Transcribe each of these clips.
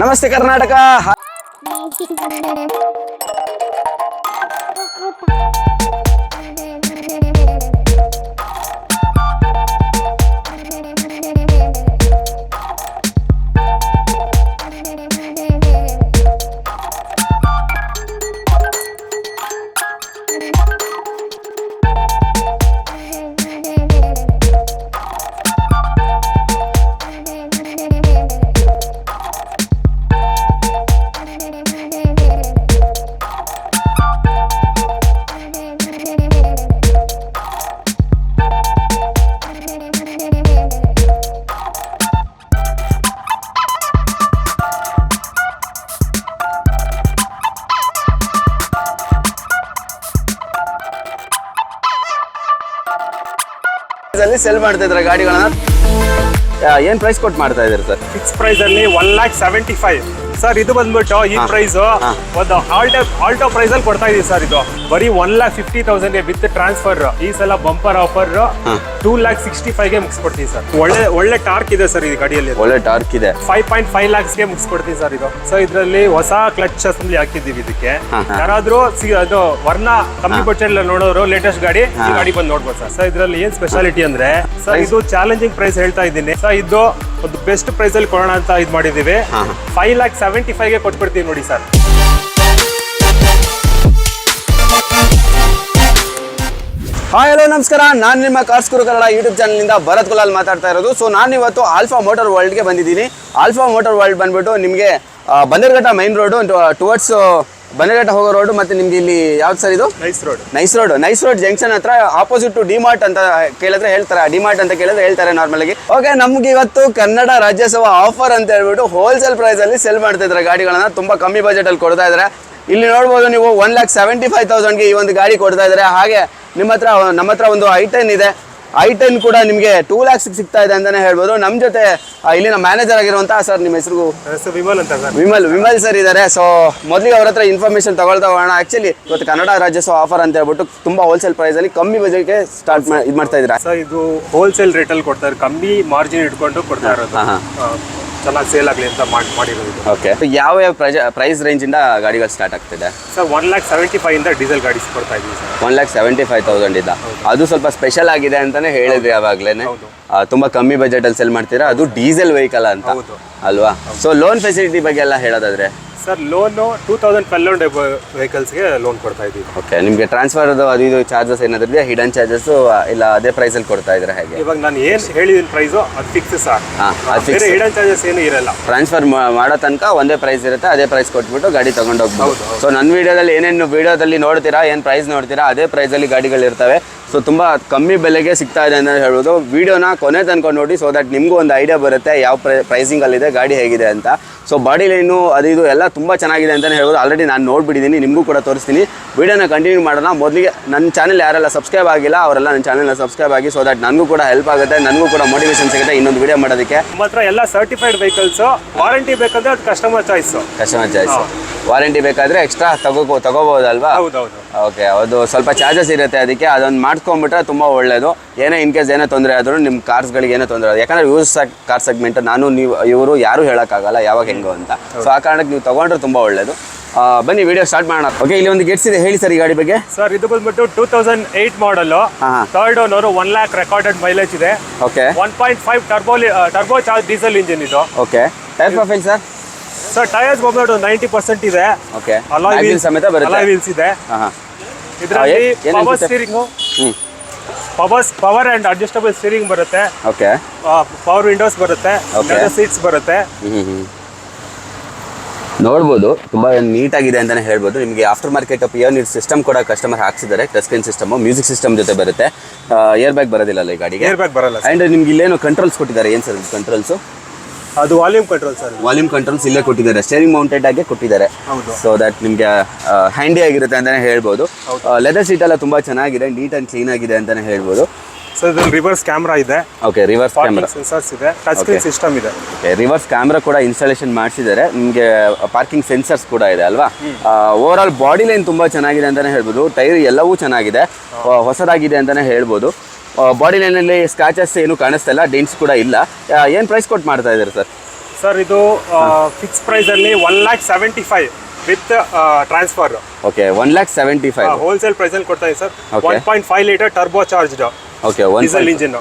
ನಮಸ್ತೆ ಕರ್ನಾಟಕ. ಸೆಲ್ ಮಾಡ್ತಾ ಇದ್ದಾರೆ ಗಾಡಿಗಳನ್ನ. ಏನ್ ಪ್ರೈಸ್ ಕೊಟ್ಟು ಮಾಡ್ತಾ ಇದ್ದಾರೆ ಸರ್? ಫಿಕ್ಸ್ ಪ್ರೈಸ್ ಅಲ್ಲಿ 1,75,000 ಸರ್. ಇದು ಬಂದ್ಬಿಟ್ಟು ಈ ಪ್ರೈಸ್ ಒಂದು ಆಲ್ಟೋ ಪ್ರೈಸ್ ಅಲ್ಲಿ ಕೊಡ್ತಾ ಇದೀವಿ ಸರ್. ಇದು ಬರೀ 1,50,000 ವಿತ್ ಟ್ರಾನ್ಸ್ಫರ್. ಈ ಸಲ ಬಂಪರ್ ಆಫರ್ 2,65,000 ಮುಗಿಸ್ಕೊಡ್ತೀವಿ ಸರ್. ಒಳ್ಳೆ ಟಾರ್ಕ್ ಇದೆ ಸರ್ ಈ ಗಾಡಿಯಲ್ಲಿ. ಒಳ್ಳೆ ಟಾರ್ಕ್ ಇದೆ. 5.5 lakhsಗೆ ಮುಗಿಸ್ಕೊಡ್ತೀವಿ ಸರ್ ಇದು. ಸೊ ಇದರಲ್ಲಿ ಹೊಸ ಕ್ಲಚ್ ಅಸೆಂಬ್ಲಿ ಹಾಕಿದ್ದೀವಿ ಇದಕ್ಕೆ. ಯಾರಾದ್ರೂ ಅದು ವರ್ಣ ಕಮ್ಮಿ ಬಜೆಟ್ ನೋಡೋರು ಲೇಟೆಸ್ಟ್ ಗಾಡಿ ಈ ಗಾಡಿ ಬಂದು ನೋಡ್ಬೋದು ಸರ್. ಸೊ ಇದರಲ್ಲಿ ಏನ್ ಸ್ಪೆಷಾಲಿಟಿ ಅಂದ್ರೆ ಸರ್, ಇದು ಚಾಲೆಂಜಿಂಗ್ ಪ್ರೈಸ್ ಹೇಳ್ತಾ ಇದ್ದೀನಿ ಸರ್. ಇದು ಒಂದು ಬೆಸ್ಟ್ ಪ್ರೈಸ್ ಅಲ್ಲಿ ಕೊಡೋಣ ಅಂತ ಇದು ಮಾಡಿದೀವಿ. 5,75,000ಗೆ ಕೊಟ್ಬಿಡ್ತೀವಿ ನೋಡಿ ಸರ್. ಹಾಯ್ ಹಲೋ ನಮಸ್ಕಾರ. ನಾನು ನಿಮ್ಮ ಕಾರ್ಸ್ ಗುರು ಕನ್ನಡ ಯೂಟ್ಯೂಬ್ ಚಾನಲ್ನಿಂದ ಭರತ್ ಗುಲಾಲ್ ಮಾತಾಡ್ತಾ ಇರೋದು. ಸೊ ನಾನು ಇವತ್ತು ಆಲ್ಫಾ ಮೋಟರ್ ವರ್ಲ್ಡ್ಗೆ ಬಂದಿದ್ದೀನಿ. ಆಲ್ಫಾ ಮೋಟರ್ ವರ್ಲ್ಡ್ ಬಂದ್ಬಿಟ್ಟು ನಿಮಗೆ Bannerghatta main road towards Bannerghatta ಹೋಗೋ ರೋಡ್. ಮತ್ತೆ ನಿಮ್ಗೆ ಇಲ್ಲಿ ಯಾವ್ದು ಸರ್ ಇದು? ನೈಸ್ ರೋಡ್ ಜಂಕ್ಷನ್ ಹತ್ರ ಆಪೋಸಿಟ್ ಡಿಮಾರ್ಟ್ ಅಂತ ಕೇಳಿದ್ರೆ ಹೇಳ್ತಾರೆ. ಡಿಮಾರ್ಟ್ ಅಂತ ಕೇಳಿದ್ರೆ ಹೇಳ್ತಾರೆ ನಾರ್ಮಲ್ ಆಗಿ. ಓಕೆ, ನಮ್ಗೆ ಇವತ್ತು ಕನ್ನಡ ರಾಜ್ಯೋತ್ಸವ ಆಫರ್ ಅಂತ ಹೇಳ್ಬಿಟ್ಟು ಹೋಲ್ಸೇಲ್ ಪ್ರೈಸ್ ಅಲ್ಲಿ ಸೆಲ್ ಮಾಡ್ತಾ ಇದ್ದಾರೆ ಗಾಡಿಗಳನ್ನ. ತುಂಬಾ ಕಮ್ಮಿ ಬಜೆಟ್ ಅಲ್ಲಿ ಕೊಡ್ತಾ ಇದ್ದಾರೆ. ಇಲ್ಲಿ ನೋಡ್ಬೋದು ನೀವು 1,75,000ಗೆ ಈ ಒಂದು ಗಾಡಿ ಕೊಡ್ತಾ ಇದ್ದಾರೆ. ಹಾಗೆ ನಮ್ಮ ಹತ್ರ ಒಂದು i10 ಇದೆ. i10 ಕೂಡ ನಿಮಗೆ 2 lakhs ಸಿಗ್ತಾ ಇದೆ ಅಂತಾನೆ ಹೇಳ್ಬೋದು. ನಮ್ಮ ಜೊತೆ ಇಲ್ಲಿನ ಮ್ಯಾನೇಜರ್ ಆಗಿರುವಂತಹ ಸರ್, ನಿಮ್ಮ ಹೆಸರು? ವಿಮಲ್ ಅಂತ ಸರ್. ವಿಮಲ್ ಸರ್ ಇದ್ದಾರೆ. ಸೊ ಮೊದಲಿಗೆ ಅವ್ರ ಹತ್ರ ಇನ್ಫಾರ್ಮೇಶನ್ ತಗೊಳ್ತಾ ಹೋಗೋಣ. ಆಕ್ಚುಲಿ ಇವತ್ತು ಕನ್ನಡ ರಾಜ್ಯೋತ್ಸವ ಆಫರ್ ಅಂತ ಹೇಳ್ಬಿಟ್ಟು ತುಂಬಾ ಹೋಲ್ಸೇಲ್ ಪ್ರೈಸ್ ಅಲ್ಲಿ ಕಮ್ಮಿ ಬಜೆಟ್ಗೆ ಸ್ಟಾರ್ಟ್ ಇದು ಮಾಡ್ತಾ ಇದ್ದೀರಾ ಸರ್? ಇದು ಹೋಲ್ಸೇಲ್ ರೇಟ್ ಅಲ್ಲಿ ಕೊಡ್ತಾರೆ, ಕಮ್ಮಿ ಮಾರ್ಜಿನ್ ಇಟ್ಕೊಂಡು ಕೊಡ್ತಾ ಇರೋದು. ಚೆನ್ನಾಗಿ ಸೇಲ್ ಆಗಲಿ ಅಂತ ಮಾಡಿರೋದು. ಓಕೆ, ಯಾವ ಪ್ರೈಸ್ ರೇಂಜ್ ಇಂದ ಗಾಡಿಗಳು ಸ್ಟಾರ್ಟ್ ಆಗ್ತಿದೆ ಸರ್? 1,75,000 ಇಂದ ಡೀಸೆಲ್ ಗಾಡಿ ಕೊಡ್ತಾ ಇದ್ದೀವಿ ಸರ್. 1,75,000 ಇಂದ. ಅದು ಸ್ವಲ್ಪ ಸ್ಪೆಷಲ್ ಆಗಿದೆ ಅಂತಾನೆ ಹೇಳಿದ್ರಿ ಯಾವಾಗ್ಲೇನೆ. ತುಂಬಾ ಕಮ್ಮಿ ಬಜೆಟ್ ಅಲ್ಲಿ ಸೆಲ್ ಮಾಡ್ತೀರಾ. ಅದು ಡೀಸೆಲ್ ವೆಹಿಕಲ್ ಅಂತ ಅಲ್ವಾ? ಸೊ ಲೋನ್ ಫೆಸಿಲಿಟಿ ಬಗ್ಗೆ ಎಲ್ಲ ಹೇಳೋದಾದ್ರೆ ಸರ್, ಲೋನು 2,000 ವೆಹಿಕಲ್ಸ್ಗೆ ಲೋನ್ ಕೊಡ್ತಾ ಇದ್ದೀವಿ. ಓಕೆ, ನಿಮಗೆ ಟ್ರಾನ್ಸ್ಫರ್ ಅದು ಇದು ಚಾರ್ಜಸ್ ಏನಾದ್ರು ಇದೆಯಾ? ಹಿಡನ್ ಚಾರ್ಜಸ್ ಇಲ್ಲ ಅದೇ ಪ್ರೈಸ್ ಅಲ್ಲಿ ಕೊಡ್ತಾ ಇದ್ರೆ ಹೇಗೆ? ಇವಾಗ ನಾನು ಏನು ಹೇಳಿದ್ದೀನಿ ಪ್ರೈಸು ಅದು ಫಿಕ್ಸ್ ಸರ್. ಬೇರೆ ಹಿಡನ್ ಚಾರ್ಜಸ್ ಏನು ಇರಲ್ಲ. ಟ್ರಾನ್ಸ್ಫರ್ ಮಾಡೋ ತನಕ ಒಂದೇ ಪ್ರೈಸ್ ಇರುತ್ತೆ. ಅದೇ ಪ್ರೈಸ್ ಕೊಟ್ಬಿಟ್ಟು ಗಾಡಿ ತಗೊಂಡು ಹೋಗ್ಬೋದು. ಸೊ ನನ್ನ ವಿಡಿಯೋದಲ್ಲಿ ಏನೇನು ವಿಡಿಯೋದಲ್ಲಿ ನೋಡ್ತೀರಾ, ಏನು ಪ್ರೈಸ್ ನೋಡ್ತೀರಾ, ಅದೇ ಪ್ರೈಸಲ್ಲಿ ಗಾಡಿಗಳು ಇರ್ತವೆ. ಸೊ ತುಂಬ ಕಮ್ಮಿ ಬೆಲೆಗೆ ಸಿಗ್ತಾ ಇದೆ ಅಂತ ಹೇಳ್ಬೋದು. ವಿಡಿಯೋನ ಕೊನೆ ತನಕ ನೋಡಿ, ಸೊ ದಟ್ ನಿಮಗೂ ಒಂದು ಐಡಿಯಾ ಬರುತ್ತೆ ಯಾವ ಪ್ರೈಸಿಂಗಲ್ಲಿದೆ ಗಾಡಿ ಹೇಗಿದೆ ಅಂತ. ಸೊ ಬಾಡಿ ಲೈನು ಅದು ಇದು ಎಲ್ಲ ತುಂಬ ಚೆನ್ನಾಗಿದೆ ಅಂತಲೇ ಹೇಳ್ಬೋದು. ಆಲ್ರೆಡಿ ನಾನು ನೋಡಿಬಿಟ್ಟಿದ್ದೀನಿ, ನಿಮಗೂ ಕೂಡ ತೋರಿಸ್ತೀನಿ. ವಿಡಿಯೋನ ಕಂಟಿನ್ಯೂ ಮಾಡೋಣ. ಮೊದಲಿಗೆ ನನ್ನ ಚಾನಲ್ ಯಾರೆಲ್ಲ ಸಬ್ಸ್ಕ್ರೈಬ್ ಆಗಿಲ್ಲ ಅವರೆಲ್ಲ ನನ್ನ ಚಾನಲ್ನ ಸಬ್ಸ್ಕ್ರೈಬ್ ಆಗಿ, ಸೊ ದಟ್ ನನಗೂ ಕೂಡ ಹೆಲ್ಪ್ ಆಗುತ್ತೆ, ನನಗೂ ಕೂಡ ಮೋಟಿವೇಶನ್ ಸಿಗುತ್ತೆ ಇನ್ನೊಂದು ವಿಡಿಯೋ ಮಾಡೋದಕ್ಕೆ. ನಮ್ಮ ಹತ್ರ ಎಲ್ಲ ಸರ್ಟಿಫೈಡ್ ವೆಹಿಕಲ್ಸು. ವಾರಂಟಿ ಬೇಕಂದ್ರೆ ಅದು ಕಸ್ಟಮರ್ ಚಾಯ್ಸ್. ವಾರಂಟಿ ಬೇಕಾದರೆ ಎಕ್ಸ್ಟ್ರಾ ತಗೋಬೋದಲ್ವಾ? ಹೌದೌದು. ಓಕೆ, ಅದು ಸ್ವಲ್ಪ ಚಾರ್ಜಸ್ ಇರುತ್ತೆ. ಅದಕ್ಕೆ ಅದೊಂದು ಮಾಡ್ಕೊಂಡ್ಬಿಟ್ರೆ ತುಂಬ ಒಳ್ಳೆಯದು. ಏನೇ ಇನ್ ಕೇಸ್ ಏನೇ ತೊಂದರೆ ಆದರೂ ನಿಮ್ಮ ಕಾರ್ಸ್ಗಳಿಗೆ ಏನೇ ತೊಂದರೆ ಆಗೋದು. ಯಾಕಂದರೆ ಯೂಸ್ ಕಾರ್ ಸೆಗ್ಮೆಂಟ್ ನಾನು ಇವರು ಯಾರೂ ಹೇಳೋಕ್ಕಾಗಲ್ಲ ಯಾವಾಗ ಹೆಂಗೋ ಅಂತ. ಸೊ ಆ ಕಾರಣಕ್ಕೆ ನೀವು ತೊಗೊಂಡ್ರೆ ತುಂಬ ಒಳ್ಳೆಯದು. ಬನ್ನಿ ವಿಡಿಯೋ ಸ್ಟಾರ್ಟ್ ಮಾಡೋಣ. ಓಕೆ, ಇಲ್ಲಿ ಒಂದು ಗೆಟ್ಸ್ ಇದೆ, ಹೇಳಿ ಸರ್ ಈ ಗಾಡಿ ಬಗ್ಗೆ. ಸರ್, ಇದು ಬಂದ್ಬಿಟ್ಟು 2008 ಮಾಡಲು, third owner, 1 lakh recorded mileage ಇದೆ. Okay, 1.5 turbo charge diesel engine ಇದು. Okay, tyre profile sir? Sir, tyres ಬಂದ್ಬಿಟ್ಟು 90% ಇದೆ. ಓಕೆ, ಅಲಾಯ್ ವೀಲ್ಸ್ ಸಮೇತ ಬರುತ್ತೆ. ಅಲಾಯ್ ವೀಲ್ಸ್ ಇದೆ. ಇದರಲ್ಲಿ power steering, power and adjustable steering ಬರುತ್ತೆ. ಓಕೆ, ಪವರ್ ವಿಂಡೋಸ್ ಬರುತ್ತೆ, ಸೀಟ್ಸ್ ಬರುತ್ತೆ. ನೋಡ್ಬೋದು ತುಂಬ ನೀಟಾಗಿದೆ ಅಂತಲೇ ಹೇಳ್ಬೋದು. ನಿಮಗೆ ಆಫ್ಟರ್ ಮಾರ್ಕೆಟ್ ಪಿಯೋನಿಯರ್ ಸಿಸ್ಟಮ್ ಕೂಡ ಕಸ್ಟಮರ್ ಹಾಕ್ಸಿದ್ದಾರೆ. Touch screen system, music system ಜೊತೆ ಬರುತ್ತೆ. ಏರ್ ಬ್ಯಾಗ್ ಬರೋದಿಲ್ಲ ಈ ಗಾಡಿಗೆ. ಏರ್ ಬ್ಯಾಗ್ ಬರಲ್ಲ. ಆ್ಯಂಡ್ ನಿಮ್ಗೆ ಇಲ್ಲೇನು ಕಂಟ್ರೋಲ್ಸ್ ಕೊಟ್ಟಿದ್ದಾರೆ. ಏನು ಸರ್ ಕಂಟ್ರೋಲ್ಸು? ಅದು volume control sir. Volume controls ಇಲ್ಲೇ ಕೊಟ್ಟಿದ್ದಾರೆ, ಸ್ಟೇರಿಂಗ್ ಮೌಂಟೆಡ್ ಆಗಿ ಕೊಟ್ಟಿದ್ದಾರೆ. ಸೊ ದಟ್ ನಿಮಗೆ ಹ್ಯಾಂಡಿ ಆಗಿರುತ್ತೆ ಅಂತಲೇ ಹೇಳ್ಬೋದು. ಲೆದರ್ ಸೀಟ್ ಎಲ್ಲ ತುಂಬ ಚೆನ್ನಾಗಿದೆ, ನೀಟ್ ಆ್ಯಂಡ್ ಕ್ಲೀನ್ ಆಗಿದೆ ಅಂತಲೇ ಹೇಳ್ಬೋದು. ಸೊ ಇದು ರಿವರ್ಸ್ ಕ್ಯಾಮ್ರಾ ಇದೆ. ಓಕೆ, ರಿವರ್ಸ್ ಕ್ಯಾಮ್ರಾ, ಸೆನ್ಸರ್ಸ್ ಇದೆ, ಟಚ್ ಸ್ಕ್ರೀನ್ ಸಿಸ್ಟಮ್ ಇದೆ. ಓಕೆ, ರಿವರ್ಸ್ ಕ್ಯಾಮ್ರಾ ಕೂಡ ಇನ್ಸ್ಟಾಲೇಷನ್ ಮಾಡಿಸಿದ್ದಾರೆ. ನಿಮಗೆ ಪಾರ್ಕಿಂಗ್ ಸೆನ್ಸರ್ಸ್ ಕೂಡ ಇದೆ ಅಲ್ವಾ? ಓವರ್ ಆಲ್ ಬಾಡಿ ಲೈನ್ ತುಂಬ ಚೆನ್ನಾಗಿದೆ ಅಂತಲೇ ಹೇಳ್ಬೋದು. ಟೈರ್ ಎಲ್ಲವೂ ಚೆನ್ನಾಗಿದೆ, ಹೊಸದಾಗಿದೆ ಅಂತಲೇ ಹೇಳ್ಬೋದು. ಬಾಡಿ ಲೈನಲ್ಲಿ ಸ್ಕ್ರಾಚಸ್ ಏನು ಕಾಣಿಸ್ತಾ ಇಲ್ಲ, ಡೆಂಟ್ಸ್ ಕೂಡ ಇಲ್ಲ. ಏನು ಪ್ರೈಸ್ ಕೊಟ್ಟು ಮಾಡ್ತಾ ಇದ್ದಾರೆ ಸರ್? ಸರ್ ಇದು ಫಿಕ್ಸ್ ಪ್ರೈಸ್ ಅಲ್ಲಿ 1,75,000 with transfer. Okay 1,75,000. Wholesale price ಅಲ್ಲಿ ಕೊಡ್ತಾ ಇದೆ sir. Okay. 1.5 litre turbo charged okay diesel engine.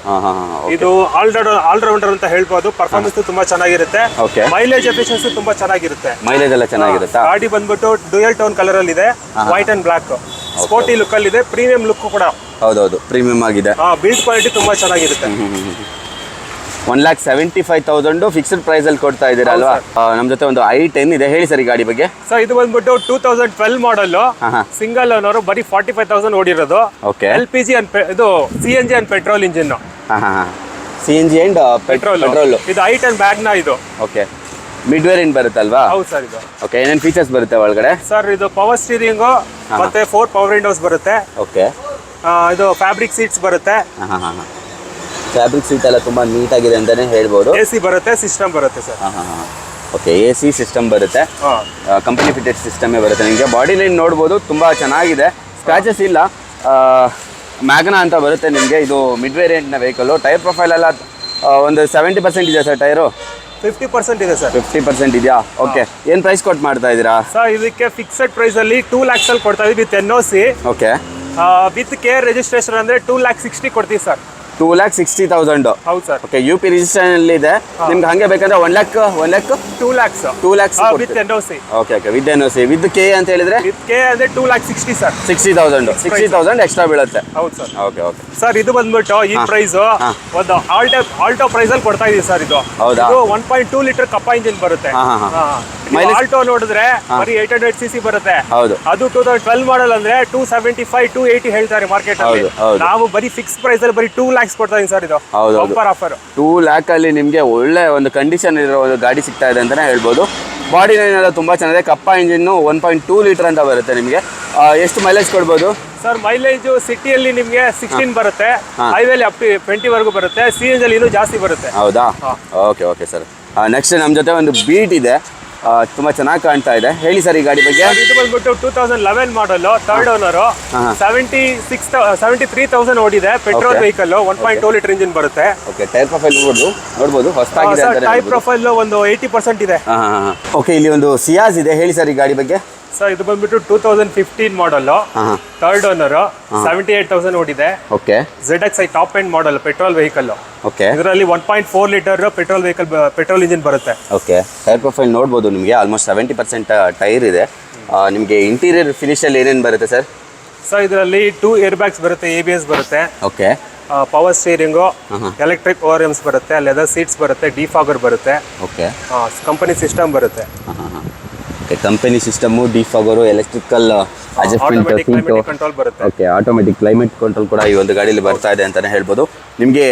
ಇದು ಆಲ್ರೌಂಡರ್ ಅಂತ ಹೇಳ್ಬೋದು. ಪರ್ಫಾರ್ಮೆನ್ಸ್ ತುಂಬಾ ಚೆನ್ನಾಗಿರುತ್ತೆ. Okay. ಮೈಲೇಜ್ ಎಫಿಷಿಯನ್ಸಿ ತುಂಬಾ ಚೆನ್ನಾಗಿರುತ್ತೆ. ಮೈಲೇಜ್ ಎಲ್ಲ ಚೆನ್ನಾಗಿರುತ್ತಾ? ಗಾಡಿ ಬಂದ್ಬಿಟ್ಟು ಡ್ಯೂಯಲ್ ಟೋನ್ ಕಲರ್ ಅಲ್ಲಿ ಇದೆ, white and black. Sporty look ಅಲ್ಲಿ ಇದೆ, ಪ್ರೀಮಿಯಂ ಲುಕ್ ಕೂಡ. ಹೌದೌದು, ಪ್ರೀಮಿಯಂ ಆಗಿದೆ. ಬಿಲ್ಡ್ ಕ್ವಾಲಿಟಿ ತುಂಬಾ ಚೆನ್ನಾಗಿರುತ್ತೆ. 1,75,000 ಫಿಕ್ಸ್ಡ್ ಪ್ರೈಸ್ ಅಲ್ಲಿ ಕೊಡ್ತಾ ಇದ್ದೀರಾ ಅಲ್ವಾ? ನಮ್ಮ ಜೊತೆ ಒಂದು i10 ಇದೆ, ಹೇಳಿ ಸರ್ ಈ ಗಾಡಿ ಬಗ್ಗೆ. ಸರ್ ಇದು ಬಂದ್ಬಿಟ್ಟು 2012 ಮಾಡಲ್, ಸಿಂಗಲ್ ಓನರ್, ಬರೀ 45,000 ಓಡಿರೋದು. ಓಕೆ. LPG ಇದು CNG and petrol engine. CNG and petrol. ಇದು i10 ಬ್ಯಾಗ್ ನ ಇದು. ಓಕೆ, ಮಿಡ್ ವೇರಿಯಂಟ್ ಬರುತ್ತಲ್ವಾ? ಹೌದು ಸರ್. ಇದು ಓಕೆ, ಏನೇನು ಫೀಚರ್ಸ್ ಬರುತ್ತೆ ಒಳಗಡೆ? ಸರ್ ಇದು ಪವರ್ ಸ್ಟೀರಿಂಗ್ ಮತ್ತೆ 4 ಪವರ್ ವಿಂಡೋಸ್ ಬರುತ್ತೆ. ಓಕೆ. ಇದು ಫ್ಯಾಬ್ರಿಕ್ ಸೀಟ್ಸ್ ಬರುತ್ತೆ. ಫ್ಯಾಬ್ರಿಕ್ ಸೀಟ್ ಎಲ್ಲ ತುಂಬಾ ನೀಟಾಗಿದೆ ಅಂತಾನೆ ಹೇಳ್ಬೋದು. AC ಬರುತ್ತೆ, ಸಿಸ್ಟಮ್ ಬರುತ್ತೆ ಸರ್. ಓಕೆ, AC ಸಿಸ್ಟಮ್ ಬರುತ್ತೆ, ಕಂಪನಿ ಫಿಟೆಡ್ ಸಿಸ್ಟಮೇ ಬರುತ್ತೆ. ನಿಮಗೆ ಬಾಡಿ ಲೈನ್ ನೋಡ್ಬೋದು, ತುಂಬ ಚೆನ್ನಾಗಿದೆ, ಸ್ಕ್ರಾಚಸ್ ಇಲ್ಲ. ಮ್ಯಾಗ್ನಾ ಅಂತ ಬರುತ್ತೆ ನಿಮಗೆ. ಇದು ಮಿಡ್ ವೇರಿಯಂಟ್ನ ವೆಹಿಕಲ್ಲು. ಟೈರ್ ಪ್ರೊಫೈಲ್ ಎಲ್ಲ ಒಂದು 70% ಇದೆ ಸರ್ ಟೈರು. 50% ಇದೆ ಸರ್. 50% ಇದೆಯಾ? ಓಕೆ. ಏನು ಪ್ರೈಸ್ ಕೊಟ್ಟು ಮಾಡ್ತಾ ಇದ್ದೀರಾ ಸರ್? ಇದಕ್ಕೆ ಫಿಕ್ಸೆಡ್ ಪ್ರೈಸ್ ಅಲ್ಲಿ 2 lakhs ಅಲ್ಲಿ ಕೊಡ್ತಾ ಇದೀವಿ with NOC. Okay. With care registration ಅಂದ್ರೆ 2,60,000 ಕೊಡ್ತೀವಿ ಸರ್. 2,60,000. ಹೌದು ಸರ್. ಓಕೆ, UP ರಿಜಿಸ್ಟ್ರೇಷನ್ ಅಲ್ಲಿ ಇದೆ. ನಿಮ್ಗೆ ಹಂಗೆ ಬೇಕಂದ್ರೆ 1 lakh 2 lakhs 2 lakhs with NOC. Okay okay, with NOC. With K ಅಂತ ಹೇಳಿದ್ರೆ ವಿತ್ ಕೆ ಅಂದ್ರೆ 2,60,000 ಸರ್. 60,000 ಎಕ್ಸ್ಟ್ರಾ ಬೀಳುತ್ತೆ. ಹೌದು ಸರ್. ಓಕೆ ಓಕೆ ಸರ್ ಇದು ಬಂದ್ಬಿಟ್ಟು ಈ ಪ್ರೈಸ್ ಒಂದು ಆಲ್ಟೋ ಪ್ರೈಸ್ ಅಲ್ಲಿ ಕೊಡ್ತಾ ಇದೀವಿ ಸರ್. ಇದು ಹೌದಾ? ಇದು 1.2 ಲೀಟರ್ ಕಪ್ಪ ಇಂಜಿನ್ ಬರುತ್ತೆ. ಆಲ್ಟೋ ನೋಡಿದ್ರೆ ಬರೀ 800 cc ಬರುತ್ತೆ. ಹೌದು. ಅದು 2012 ಮಾಡಲ್ ಅಂದ್ರೆ 275 280 ಹೇಳ್ತಾರೆ ಮಾರ್ಕೆಟ್ ಅಲ್ಲಿ. ನಾವು ಬರೀ ಫಿಕ್ಸ್ ಪ್ರೈಸ್ ಅಲ್ಲಿ ಬರೀ 2 lakhs ಕೊಡ್ತಾ ಇದೀವಿ ಸರ್. ಇದು ಬಂಪರ್ ಆಫರ್. 2 lakh ಅಲ್ಲಿ ನಿಮಗೆ ಒಳ್ಳೆ ಒಂದು ಕಂಡೀಷನ್ ಇರೋ ಒಂದು ಗಾಡಿ ಸಿಗ್ತಾ ಇದೆ ಅಂತಾನೆ ಹೇಳ್ಬೋದು. ಬಾಡಿ ಲೈನ್ ಎಲ್ಲ ತುಂಬಾ ಚೆನ್ನಾಗಿದೆ. ಕಪ್ಪ ಇಂಜಿನ್ನು 1.2 ಲೀಟರ್ ಅಂತ ಬರುತ್ತೆ ನಿಮಗೆ. ಎಷ್ಟು ಮೈಲೇಜ್ ಕೊಡ್ಬೋದು ಸರ್? ಮೈಲೇಜ್ ಸಿಟಿಯಲ್ಲಿ ನಿಮಗೆ 16 ಬರುತ್ತೆ, ಹೈವೇಲಿ ಅಪ್ ಟು 20 ವರೆಗೂ ಬರುತ್ತೆ. CNG ಅಲ್ಲಿ ಇನ್ನೂ ಜಾಸ್ತಿ ಬರುತ್ತೆ. ಹೌದಾ? Okay okay sir. ನೆಕ್ಸ್ಟ್ ನಮ್ಮ ಜೊತೆ ಒಂದು ಬೀಟ್ ಇದೆ, ತುಂಬಾ ಚೆನ್ನಾಗಿ ಕಾಣ್ತಾ ಇದೆ, ಹೇಳಿ ಸರ್ ಈ ಗಾಡಿ ಬಗ್ಗೆ. ಇದು ಬಂದ್ಬಿಟ್ಟು 2011 ಮಾಡಲ್, ಥರ್ಡ್ ಓನರ್, 73,000 ಓಡಿದೆ. ಪೆಟ್ರೋಲ್ ವೆಹಿಕಲ್, 1.2 ಲೀಟರ್ ಇಂಜಿನ್ ಬರುತ್ತೆ. ಓಕೆ, ಟೈರ್ ಪ್ರೊಫೈಲ್ ನೋಡ್ಬೋದು ಹೊಸದಾಗಿದೆ ಅಂತ. ಟೈರ್ ಪ್ರೊಫೈಲ್ ಒಂದು 80% ಇದೆ. ಓಕೆ, ಇಲ್ಲಿ ಒಂದು ಸಿಯಾಜ್ ಇದೆ, ಹೇಳಿ ಸರ್ ಈ ಗಾಡಿ ಬಗ್ಗೆ. ಸರ್ ಇದು ಬಂದ್ಬಿಟ್ಟು 2015 ಮಾಡಲ್, ಥರ್ಡ್ ಓನರ್, 78,000 ಓಡಿದೆ. Okay. ZXi top end model, petrol vehicle. Okay. ಇದರಲ್ಲಿ 1.4 litre petrol vehicle, petrol engine ಬರುತ್ತೆ. ಓಕೆ, ಟೈರ್ ಪ್ರೊಫೈಲ್ ನೋಡ್ಬೋದು ನಿಮಗೆ. ಆಲ್ಮೋಸ್ಟ್ 70% ಟೈರ್ ಇದೆ. ನಿಮಗೆ ಇಂಟೀರಿಯರ್ ಫಿನಿಶ್ ಅಲ್ಲಿ ಏನೇನು ಬರುತ್ತೆ ಸರ್? ಸರ್ ಇದರಲ್ಲಿ 2 ಏರ್ ಬ್ಯಾಗ್ಸ್ ಬರುತ್ತೆ, ABS ಬರುತ್ತೆ. Okay. Power steering, electric ORMs ಬರುತ್ತೆ, ಲೆದರ್ ಸೀಟ್ಸ್ ಬರುತ್ತೆ, ಡಿಫಾಗರ್ ಬರುತ್ತೆ. ಓಕೆ. ಕಂಪನಿ ಸಿಸ್ಟಮ್ ಬರುತ್ತೆ. Company system, defogger, electrical adjustment seat. Control ಬರುತ್ತೆ. ಓಕೆ, ಆಟೋಮೆಟಿಕ್ ಕ್ಲೈಮೇಟ್ ಕಂಟ್ರೋಲ್ ಕೂಡ ಈ ಒಂದು ಗಾಡಿಯಲ್ಲಿ ಬರ್ತಾ ಇದೆ ಅಂತಾನೆ ಹೇಳ್ಬೋದು. ನಿಮಗೆ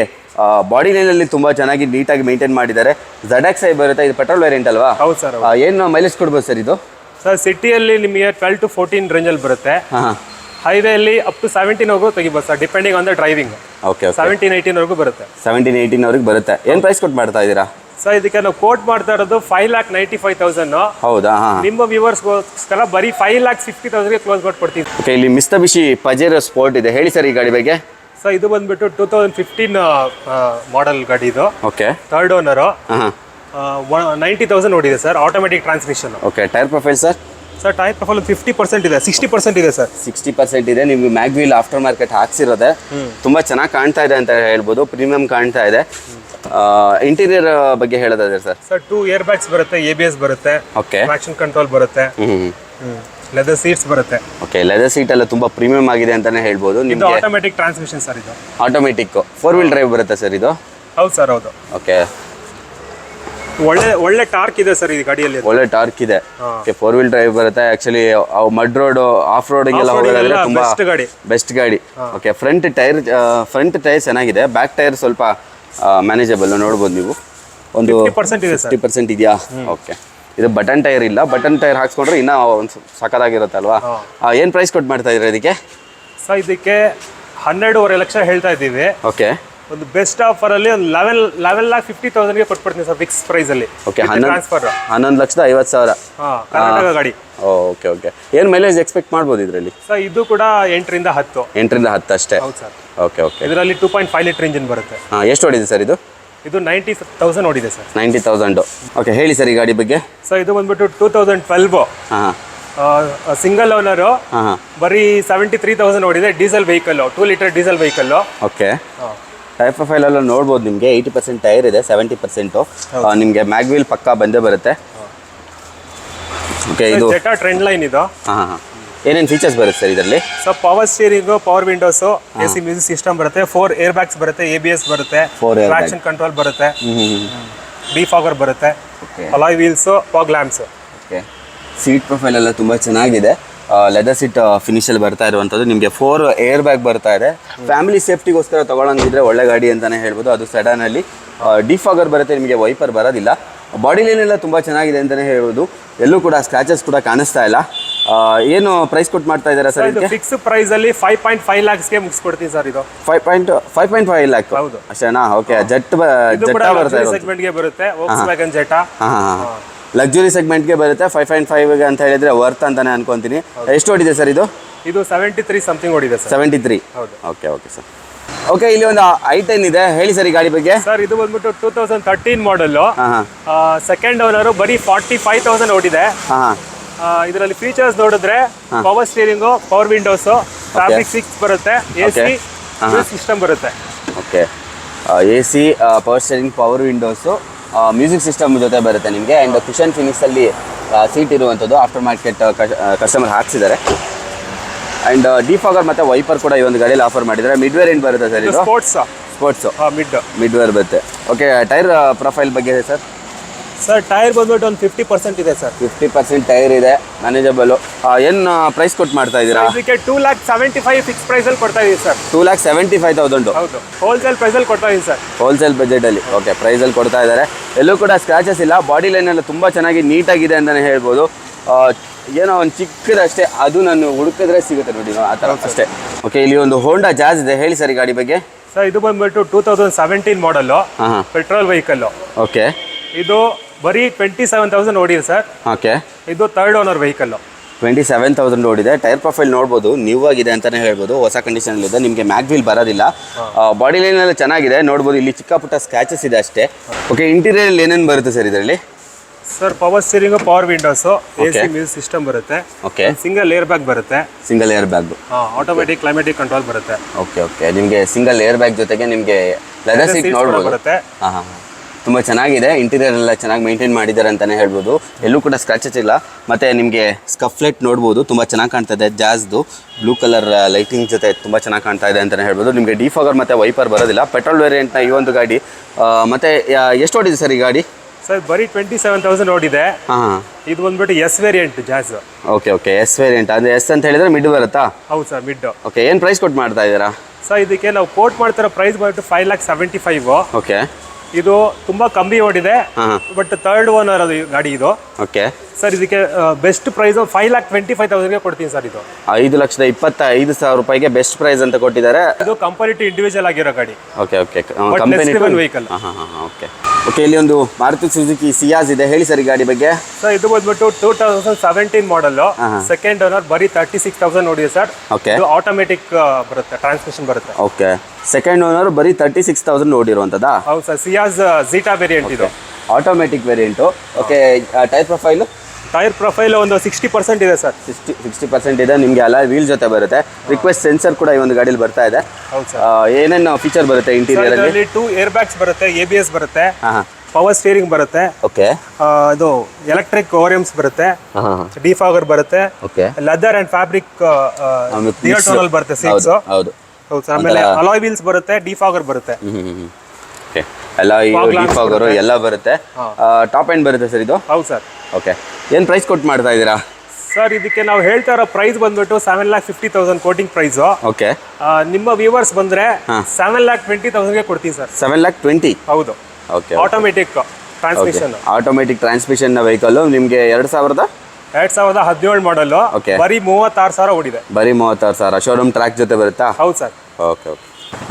ಬಾಡಿ ಲೈನಲ್ಲಿ ತುಂಬ ಚೆನ್ನಾಗಿ ನೀಟಾಗಿ ಮೇಂಟೈನ್ ಮಾಡಿದ್ದಾರೆ. ZXi ಬರುತ್ತೆ, ಇದು ಪೆಟ್ರೋಲ್ ವೇರಿಯಂಟ್ ಅಲ್ವಾ? ಹೌದು ಸರ್. ಏನು ಮೈಲೇಜ್ ಕೊಡ್ಬೋದು ಸರ್ ಇದು? ಸರ್ ಸಿಟಿಯಲ್ಲಿ ನಿಮಗೆ 12 to 14 ರೇಂಜಲ್ಲಿ ಬರುತ್ತೆ. ಹೈವೇಲಿ ಅಪ್ ಟು 17 ವರೆಗೂ ತೆಗಿಬೋದು sir, depending on the driving. Okay. 17-18 ವರೆಗೂ ಬರುತ್ತೆ. 17-18 ವರೆಗೆ ಬರುತ್ತೆ. ಏನು ಪ್ರೈಸ್ ಕೊಟ್ಟು ಮಾಡ್ತಾ ಇದ್ದೀರಾ? ಸರ್ ಇದಕ್ಕೆ ನಾವು ಕೋಟ್ ಮಾಡ್ತಾ ಇರೋದು 5,95,000. ಹೌದಾ? ನಿಮ್ಮ ವ್ಯೂವರ್ಸ್ಗೋಸ್ಕರ ಬರೀ 5,50,000 ಕ್ಲೋಸ್ ಕೊಡ್ತೀವಿ. ಓಕೆ, ಇಲ್ಲಿ ಮಿತ್ಸುಬಿಷಿ ಪಜೇರೋ ಸ್ಪೋರ್ಟ್ ಇದೆ, ಹೇಳಿ ಸರ್ ಈ ಗಾಡಿ ಬಗ್ಗೆ. ಸರ್ ಇದು ಬಂದ್ಬಿಟ್ಟು 2015 ಮಾಡೆಲ್ ಗಾಡಿ ಇದು. ಓಕೆ. ಥರ್ಡ್ ಓನರು, 90,000 ಓಡಿದೆ sir, automatic transmission. Okay, tyre profile sir? Sir tyre profile 50% ಇದೆ, 60% ಇದೆ ಸರ್. 60% ಇದೆ. ನಿಮ್ಗೆ ಮ್ಯಾಗ್ವೀಲ್ ಆಫ್ಟರ್ ಮಾರ್ಕೆಟ್ ಹಾಕ್ಸಿರೋದೆ, ತುಂಬಾ ಚೆನ್ನಾಗಿ ಕಾಣ್ತಾ ಇದೆ ಅಂತ ಹೇಳ್ಬೋದು, ಪ್ರೀಮಿಯಂ ಕಾಣ್ತಾ ಇದೆ. ಇಂಟೀರಿಯರ್ ಬಗ್ಗೆ ಹೇಳೋದಾದ್ರೆ ಸರ್? ಸರ್ 2 ಏರ್ ಬ್ಯಾಗ್ಸ್ ಬರುತ್ತೆ, ABS ಬರುತ್ತೆ. ಓಕೆ. ಟ್ರಾಕ್ಷನ್ ಕಂಟ್ರೋಲ್ ಬರುತ್ತೆ. ಲೆದರ್ ಸೀಟ್ಸ್ ಬರುತ್ತೆ. ಓಕೆ, ಲೆದರ್ ಸೀಟ್ ಎಲ್ಲ ತುಂಬಾ ಪ್ರೀಮಿಯಂ ಆಗಿದೆ ಅಂತಾನೆ ಹೇಳ್ಬೋದು. ನಿಮ್ಗೆ ಆಟೋಮೆಟಿಕ್ ಟ್ರಾನ್ಸ್ಮಿಷನ್ ಸರ್ ಇದು. ಆಟೋಮೆಟಿಕ್ 4 ವೀಲ್ ಡ್ರೈವ್ ಬರುತ್ತೆ ಸರ್ ಇದು? ಹೌದು ಸರ್, ಹೌದು. ಓಕೆ. ಒಳ್ಳೆ ಟಾರ್ಕ್ ಇದೆ ಸರ್ ಈ ಗಾಡಿಯಲ್ಲಿ. ಒಳ್ಳೆ ಟಾರ್ಕ್ ಇದೆ. ಓಕೆ, 4 ವೀಲ್ ಡ್ರೈವ್ ಬರುತ್ತೆ. Actually mud road, off roading ಎಲ್ಲ ಹೋಗೋದಾದ್ರೆ ತುಂಬಾ ಬೆಸ್ಟ್ ಗಾಡಿ. ಓಕೆ, ಫ್ರಂಟ್ ಟೈರ್ ಚೆನ್ನಾಗಿದೆ, ಬ್ಯಾಕ್ ಟೈರ್ ಸ್ವಲ್ಪ ಮ್ಯಾನೇಜಬಲ್ ನೋಡ್ಬೋದು ನೀವು. ಒಂದು 50% ಇದೆಯಾ? ಓಕೆ. ಇದು ಬಟನ್ ಟೈರ್ ಇಲ್ಲ, ಬಟನ್ ಟೈರ್ ಹಾಕ್ಸ್ಕೊಂಡ್ರೆ ಇನ್ನೂ ಒಂದು ಸಖತ್ತಾಗಿರುತ್ತಲ್ವಾ? ಏನು ಪ್ರೈಸ್ ಕೊಟ್ಟು ಮಾಡ್ತಾ ಇದ್ದೀರಾ ಇದಕ್ಕೆ? ಸರ್ ಇದಕ್ಕೆ 12.5 ಲಕ್ಷ ಹೇಳ್ತಾ ಇದ್ದೀವಿ. ಓಕೆ. ಒಂದು ಬೆಸ್ಟ್ ಆಫರ್ ಅಲ್ಲಿ ಒಂದು 11,50,000 ಕೊಟ್ಬಿಡ್ತೀನಿ ಸರ್, ಫಿಕ್ಸ್ ಪ್ರೈಸ್ ಅಲ್ಲಿ. ಓಕೆ, 11,50,000. ಕರ್ನಾಟಕ ಗಾಡಿ. Okay okay. ಏನು ಮೈಲೇಜ್ ಎಕ್ಸ್ಪೆಕ್ಟ್ ಮಾಡ್ಬೋದು ಇದರಲ್ಲಿ? ಸರ್ ಇದು ಕೂಡ 8ರಿಂದ 10. 8ರಿಂದ 10 ಅಷ್ಟೇ? ಹೌದು ಸರ್. Okay okay. ಇದರಲ್ಲಿ 2.5 ಲೀಟರ್ ಇಂಜಿನ್ ಬರುತ್ತೆ. ಎಷ್ಟು ಹೊಡಿದೆ ಸರ್ ಇದು? ಇದು 90,000 ಓಡಿದೆ ಸರ್. 90,000. ಓಕೆ, ಹೇಳಿ ಸರ್ ಈ ಗಾಡಿ ಬಗ್ಗೆ. ಸೊ ಇದು ಬಂದ್ಬಿಟ್ಟು 2012 ಹಾಂ ಸಿಂಗಲ್ ಓನರು, ಹಾಂ ಹಾಂ ಬರೀ 73,000 ಓಡಿದೆ. Diesel vehicle, 2 litre diesel vehicle. Okay, tyre profile ಎಲ್ಲ ನೋಡ್ಬೋದು ನಿಮಗೆ. 80% ಟೈರ್ ಇದೆ, 70% ನಿಮಗೆ ಮ್ಯಾಗ್ವೀಲ್ ಪಕ್ಕ ಬಂದೇ ಬರುತ್ತೆ. ಓಕೆ, ಇದು ಜೆಟಾ ಟ್ರೆಂಡ್ ಲೈನ್ ಇದು. ಹಾಂ ಹಾಂ ಏನೇನು ಫೀಚರ್ಸ್ ಬರುತ್ತೆ ಸರ್ ಇದರಲ್ಲಿ? So power steering, power windows, AC music system ಬರುತ್ತೆ, 4 ಏರ್ ಬ್ಯಾಗ್ಸ್ ಬರುತ್ತೆ, ABS ಬರುತ್ತೆ, 4 air ಟ್ರಾಕ್ಷನ್ ಕಂಟ್ರೋಲ್ ಬರುತ್ತೆ, ಡಿಫಾಗರ್ ಬರುತ್ತೆ, alloy wheels, fog lamps. Okay, seat profile ಎಲ್ಲ ತುಂಬ ಚೆನ್ನಾಗಿದೆ. ಲೆದರ್ ಸೀಟ್ ಫಿನಿಶಲ್ಲಿ ಬರ್ತಾ ಇರುವಂಥದ್ದು. ನಿಮಗೆ 4 ಏರ್ ಬ್ಯಾಗ್ ಬರ್ತಾ ಇದೆ. ಫ್ಯಾಮಿಲಿ ಸೇಫ್ಟಿಗೋಸ್ಕರ ತೊಗೊಳಂಗಿದ್ರೆ ಒಳ್ಳೆ ಗಾಡಿ ಅಂತಲೇ ಹೇಳ್ಬೋದು. ಅದು ಸೆಡಾನಲ್ಲಿ ಡಿಫಾಗರ್ ಬರುತ್ತೆ, ನಿಮಗೆ ವೈಪರ್ ಬರೋದಿಲ್ಲ. ಬಾಡಿ ಲೈನ್ ಎಲ್ಲ ತುಂಬ ಚೆನ್ನಾಗಿದೆ ಅಂತಲೇ ಹೇಳ್ಬೋದು. ಎಲ್ಲೂ ಕೂಡ ಸ್ಕ್ರಾಚಸ್ ಕೂಡ ಕಾಣಿಸ್ತಾ ಇಲ್ಲ. ಏನು ಪ್ರೈಸ್ ಕೊಟ್ಟು ಮಾಡ್ತಾ ಇದ್ದಾರೆ ಸರ್? ಇದು ಫಿಕ್ಸ್ ಪ್ರೈಸ್ ಅಲ್ಲಿ 5.5 lakhsಗೆ ಮುಗಿಸ್ಕೊಡ್ತೀನಿ ಸರ್. ಇದು 5.5 lakh. ಹೌದು ಅಷ್ಟೇನಾ? ಓಕೆ, ಜೆಟ್ಟಾ ಬರ್ತಾ ಇರೋದು. ಸೆಗ್ಮೆಂಟ್ಗೆ ಬರುತ್ತೆ, ವೋಕ್ಸ್ವ್ಯಾಗನ್ ಜೆಟಾ. ಹಾಂ ಲಕ್ಸುರಿ ಸೆಗ್ಮೆಂಟ್ಗೆ ಬರುತ್ತೆ. 5.5 ಅಂತ ಹೇಳಿದ್ರೆ ವರ್ತ್ ಅಂತಾನೆ ಅನ್ಕೊಂತೀನಿ. ಎಷ್ಟು ಓಡಿದೆ ಸರ್ ಇದು? ಇದು 73 ಸಮಥಿಂಗ್ ಓಡಿದೆ ಸರ್. 73. ಹೌದು. Okay okay sir. ಓಕೆ, ಇಲ್ಲಿ ಒಂದು i10 ಇದೆ. ಹೇಳಿ ಸರ್ ಈ ಗಾಡಿ ಬಗ್ಗೆ. ಸರ್ ಇದು ಬಂದ್ಬಿಟ್ಟು 2013 ಮಾಡಲ್. ಹಾಂ ಸೆಕೆಂಡ್ ಓನರು, ಬರೀ 45,000 ಓಡಿದೆ. ಹಾಂ ಇದರಲ್ಲಿ ಫೀಚರ್ಸ್ ನೋಡಿದ್ರೆ power steering, power windows, fabric 6 ಬರುತ್ತೆ, AC ಸಿಸ್ಟಮ್ ಬರುತ್ತೆ. Okay, AC, power steering, power windows, music system ಜೊತೆ ಬರುತ್ತೆ ನಿಮಗೆ. ಆ್ಯಂಡ್ ಕುಷನ್ ಫಿನಿಷಲ್ಲಿ ಸೀಟ್ ಇರುವಂಥದ್ದು ಆಫ್ಟರ್ ಮಾರ್ಕೆಟ್ ಕಸ್ಟಮರ್ ಹಾಕ್ಸಿದ್ದಾರೆ. ಆ್ಯಂಡ್ ಡಿಫಾಗರ್ ಮತ್ತು ವೈಪರ್ ಕೂಡ ಈ ಒಂದು ಗಾಡಿಯಲ್ಲಿ ಆಫರ್ ಮಾಡಿದ್ದಾರೆ. ಮಿಡ್ ವೇರಿಯಂಟ್ ಬರುತ್ತೆ ಸರ್ ಇದು. ಸ್ಪೋರ್ಟ್ಸು ಮಿಡ್ ವೇರ್ ಬರುತ್ತೆ. ಓಕೆ, ಟೈರ್ ಪ್ರೊಫೈಲ್ ಬಗ್ಗೆ ಸರ್? ಸರ್ ಟೈರ್ ಬಂದ್ಬಿಟ್ಟು ಒಂದು 50% ಇದೆ ಸರ್. 50% ಟೈರ್ ಇದೆ, ಮ್ಯಾನೇಜಬಲ್. ಏನು ಪ್ರೈಸ್ ಕೊಟ್ಟು ಮಾಡ್ತಾ ಇದ್ದೀರಾ? ಇದಕ್ಕೆ 2,75,000 ಫಿಕ್ಸ್ ಪ್ರೈಸಲ್ಲಿ ಕೊಡ್ತಾ ಇದೀವಿ ಸರ್. 2,75,000. ಹೌದು, ಹೋಲ್ಸೇಲ್ ಪ್ರೈಸಲ್ಲಿ ಕೊಡ್ತಾ ಇದೀವಿ ಸರ್. ಹೋಲ್ಸೇಲ್ ಬಜೆಟಲ್ಲಿ. ಓಕೆ, ಪ್ರೈಸಲ್ಲಿ ಕೊಡ್ತಾ ಇದ್ದಾರೆ. ಎಲ್ಲೂ ಕೂಡ ಸ್ಕ್ರಾಚಸ್ ಇಲ್ಲ. ಬಾಡಿ ಲೈನ್ ಎಲ್ಲ ತುಂಬ ಚೆನ್ನಾಗಿ ನೀಟಾಗಿದೆ ಅಂತಲೇ ಹೇಳ್ಬೋದು. ಏನೋ ಒಂದು ಚಿಕ್ಕದಷ್ಟೇ, ಅದು ನಾನು ಹುಡುಕಿದ್ರೆ ಸಿಗುತ್ತೆ ನೋಡಿ, ಆ ಥರ ಅಷ್ಟೇ. ಓಕೆ, ಇಲ್ಲಿ ಒಂದು ಹೋಂಡಾ ಜಾಜ್ ಇದೆ. ಹೇಳಿ ಸರ್ ಈ ಗಾಡಿ ಬಗ್ಗೆ. ಸರ್ ಇದು ಬಂದ್ಬಿಟ್ಟು 2017 ಮಾಡಲ್ಲು, ಪೆಟ್ರೋಲ್ ವೆಹಿಕಲ್. ಓಕೆ, ಇದು ಬರೀ 27,000 ಓಡಿದೆ ಸರ್. ಓಕೆ, ಇದು 3rd ಓನರ್ ವೆಹಿಕಲ್. 27,000 ಓಡಿದೆ. ಟೈರ್ ಪ್ರೊಫೈಲ್ ನೋಡ್ಬೋದು, ನ್ಯೂ ಆಗಿದೆ ಅಂತಲೇ ಹೇಳ್ಬೋದು. ಹೊಸ ಕಂಡೀಷನಲ್ಲಿದೆ. ನಿಮಗೆ ಮ್ಯಾಗ್ವೀಲ್ ಬರೋದಿಲ್ಲ. ಬಾಡಿ ಲೈನ್ ಎಲ್ಲ ಚೆನ್ನಾಗಿದೆ ನೋಡ್ಬೋದು. ಇಲ್ಲಿ ಚಿಕ್ಕ ಪುಟ್ಟ ಸ್ಕ್ರಾಚಸ್ ಇದೆ ಅಷ್ಟೇ. ಓಕೆ, ಇಂಟೀರಿಯರ್ ಏನೇನು ಬರುತ್ತೆ ಸರ್ ಇದರಲ್ಲಿ? Sir power steering, power windows, AC music system ಬರುತ್ತೆ. ಓಕೆ, ಸಿಂಗಲ್ ಏರ್ ಬ್ಯಾಗ್ ಬರುತ್ತೆ. Single air bag. Automatic climatic control ಬರುತ್ತೆ. ಓಕೆ ಓಕೆ, ನಿಮಗೆ ಸಿಂಗಲ್ ಏರ್ ಬ್ಯಾಗ್ ಜೊತೆಗೆ ನಿಮಗೆ ಲೆದರ್ ಸೀಟ್ ನೋಡ್ಬೋದು. ಬರುತ್ತೆ. ಹಾಂ ಹಾಂ, ತುಂಬ ಚೆನ್ನಾಗಿದೆ. ಇಂಟೀರಿಯರ್ ಎಲ್ಲ ಚೆನ್ನಾಗಿ ಮೇಂಟೈನ್ ಮಾಡಿದ್ದಾರೆ ಅಂತಲೇ ಹೇಳ್ಬೋದು. ಎಲ್ಲೂ ಕೂಡ ಸ್ಕ್ರಾಚಸ್ ಇಲ್ಲ. ಮತ್ತು ನಿಮಗೆ ಸ್ಕಫ್ಲೆಟ್ ನೋಡ್ಬೋದು, ತುಂಬ ಚೆನ್ನಾಗಿ ಕಾಣ್ತಾ ಇದೆ. ಜಾಜ್ದು ಬ್ಲೂ ಕಲರ್ ಲೈಟಿಂಗ್ ಜೊತೆ ತುಂಬ ಚೆನ್ನಾಗಿ ಕಾಣ್ತಾ ಇದೆ ಅಂತಲೇ ಹೇಳ್ಬೋದು. ನಿಮಗೆ ಡಿಫಾಗರ್ ಮತ್ತು ವೈಪರ್ ಬರೋದಿಲ್ಲ. ಪೆಟ್ರೋಲ್ ವೇರಿಯಂಟ್ನ ಈ ಒಂದು ಗಾಡಿ. ಮತ್ತು ಎಷ್ಟು ಓಡಿದೆ ಸರ್ ಈ ಗಾಡಿ? ಸರ್ ಬರೀ 27,000 ಓಡಿದೆ. ಹಾಂ, ಇದು ಬಂದ್ಬಿಟ್ಟು S variant Jazz. Okay okay, S variant. ಅಂದರೆ ಎಸ್ ಅಂತ ಹೇಳಿದ್ರೆ ಮಿಡ್ ಬರುತ್ತಾ? ಹೌದು ಸರ್, ಮಿಡ್. ಓಕೆ, ಏನು ಪ್ರೈಸ್ ಕೊಟ್ಟು ಮಾಡ್ತಾ ಇದ್ದೀರಾ? ಸರ್ ಇದಕ್ಕೆ ನಾವು ಕೋಟ್ ಮಾಡ್ತಿರೋ ಪ್ರೈಸ್ ಬಂದ್ಬಿಟ್ಟು 5,75,000. ಓಕೆ, ಇದು ತುಂಬಾ ಕಮ್ಮಿ ಓಡಿದೆ, ಬಟ್ 3rd ಓನರ್ ಅದು ಗಾಡಿ ಇದು. ಓಕೆ ಸರ್, ಇದಕ್ಕೆ ಬೆಸ್ಟ್ ಪ್ರೈಸ್ 5,25,000ಗೆ ಕೊಡ್ತೀನಿ ಸರ್. ಇದು 5,25,000 ರೂಪಾಯಿಗೆ ಬೆಸ್ಟ್ ಪ್ರೈಸ್ ಅಂತ ಕೊಟ್ಟಿದ್ದಾರೆ. ಇದು ಕಂಪನಿ ಟು ಇಂಡಿವಿಜುವಲ್ ಆಗಿರೋ ಗಾಡಿ. Okay okay, company vehicle. Okay okay, ಇಲ್ಲಿ ಒಂದು ಮಾರುತಿ ಸುಜುಕಿ ಸಿಯಾಜ್ ಇದೆ. ಹೇಳಿ ಸರ್ ಈ ಗಾಡಿ ಬಗ್ಗೆ. ಸರ್ ಇದು ಬಂದ್ಬಿಟ್ಟು 2017 ಮಾಡಲ್, ಸೆಕೆಂಡ್ ಓನರ್, ಬರೀ 36,000 ನೋಡಿದೆ ಸರ್. ಓಕೆ, ಇದು ಆಟೋಮೆಟಿಕ್ ಬರುತ್ತೆ, ಟ್ರಾನ್ಸ್ಮಿಷನ್ ಬರುತ್ತೆ. ಓಕೆ, ಸೆಕೆಂಡ್ ಓನರ್, ಬರೀ 36,000 ನೋಡಿರುವಂಥದ್ದಾ? ಹೌದು ಸರ್, ಸಿಯಾಜ್ ಝೀಟಾ ವೇರಿಯಂಟ್ ಇದು, automatic variant. Okay, tyre profile? Tyre profile ಒಂದು 60% ಇದೆ ಸರ್. 60% ಇದೆ. ನಿಮಗೆ ಅಲಾಯ್ ವೀಲ್ ಜೊತೆ ಬರುತ್ತೆ. ರಿಕ್ವೆಸ್ಟ್ ಸೆನ್ಸರ್ ಕೂಡ ಈ ಒಂದು ಗಾಡಿಯಲ್ಲಿ ಬರ್ತಾ ಇದೆ. ಹೌದು ಸರ್. ಏನೇನು ಫೀಚರ್ ಬರುತ್ತೆ ಇಂಟೀರಿಯರ್ ಅಲ್ಲಿ? 2 ಏರ್ ಬ್ಯಾಗ್ಸ್ ಬರುತ್ತೆ, ABS ಬರುತ್ತೆ, ಪವರ್ ಸ್ಟೀರಿಂಗ್ ಬರುತ್ತೆ. ಓಕೆ, ಇದು ಎಲೆಕ್ಟ್ರಿಕ್ ಓರಿಯಮ್ಸ್ ಬರುತ್ತೆ, ಡಿಫಾಗರ್ ಬರುತ್ತೆ. ಓಕೆ, ಲೆದರ್ ಅಂಡ್ ಫ್ಯಾಬ್ರಿಕ್ ಡಿಯೋಟೋನಲ್ ಬರುತ್ತೆ ಸೀಟ್ಸ್. ಹೌದು ಹೌದು ಸರ್. ಆಮೇಲೆ ಅಲಾಯ್ ವೀಲ್ಸ್ ಬರುತ್ತೆ, ಡಿಫಾಗರ್ ಬರುತ್ತೆ. ಓಕೆ, ಅಲಾಯ್, ಡಿಫಾಗರ್ ಎಲ್ಲ ಬರುತ್ತೆ. ಟಾಪ್ ಎಂಡ್ ಬರುತ್ತೆ ಸರ್ ಇದು? ಹೌದು ಸರ್. ಓಕೆ, ಏನು ಪ್ರೈಸ್ ಕೊಟ್ಟು ಮಾಡ್ತಾ ಇದ್ದೀರಾ ಸರ್? ಇದಕ್ಕೆ ನಾವು ಹೇಳ್ತಾ ಇರೋ ಪ್ರೈಸ್ ಬಂದ್ಬಿಟ್ಟು 7,50,000 ಕೋಟಿಂಗ್ ಪ್ರೈಸು. ಓಕೆ, ನಿಮ್ಮ ವ್ಯೂವರ್ಸ್ ಬಂದ್ರೆ 7,20,000ಗೆ ಕೊಡ್ತೀನಿ ಸರ್. 7,20,000? ಹೌದು. Okay, automatic transmission. Automatic transmission vehicle. ನಿಮಗೆ 2017 ಮಾಡಲ್, ಬರೀ 36,000 ಓಡಿದೆ. ಬರೀ 36,000. ಶೋರೂಮ್ ಟ್ರ್ಯಾಕ್ ಜೊತೆ ಬರುತ್ತಾ? ಹೌದು ಸರ್. ಓಕೆ ಓಕೆ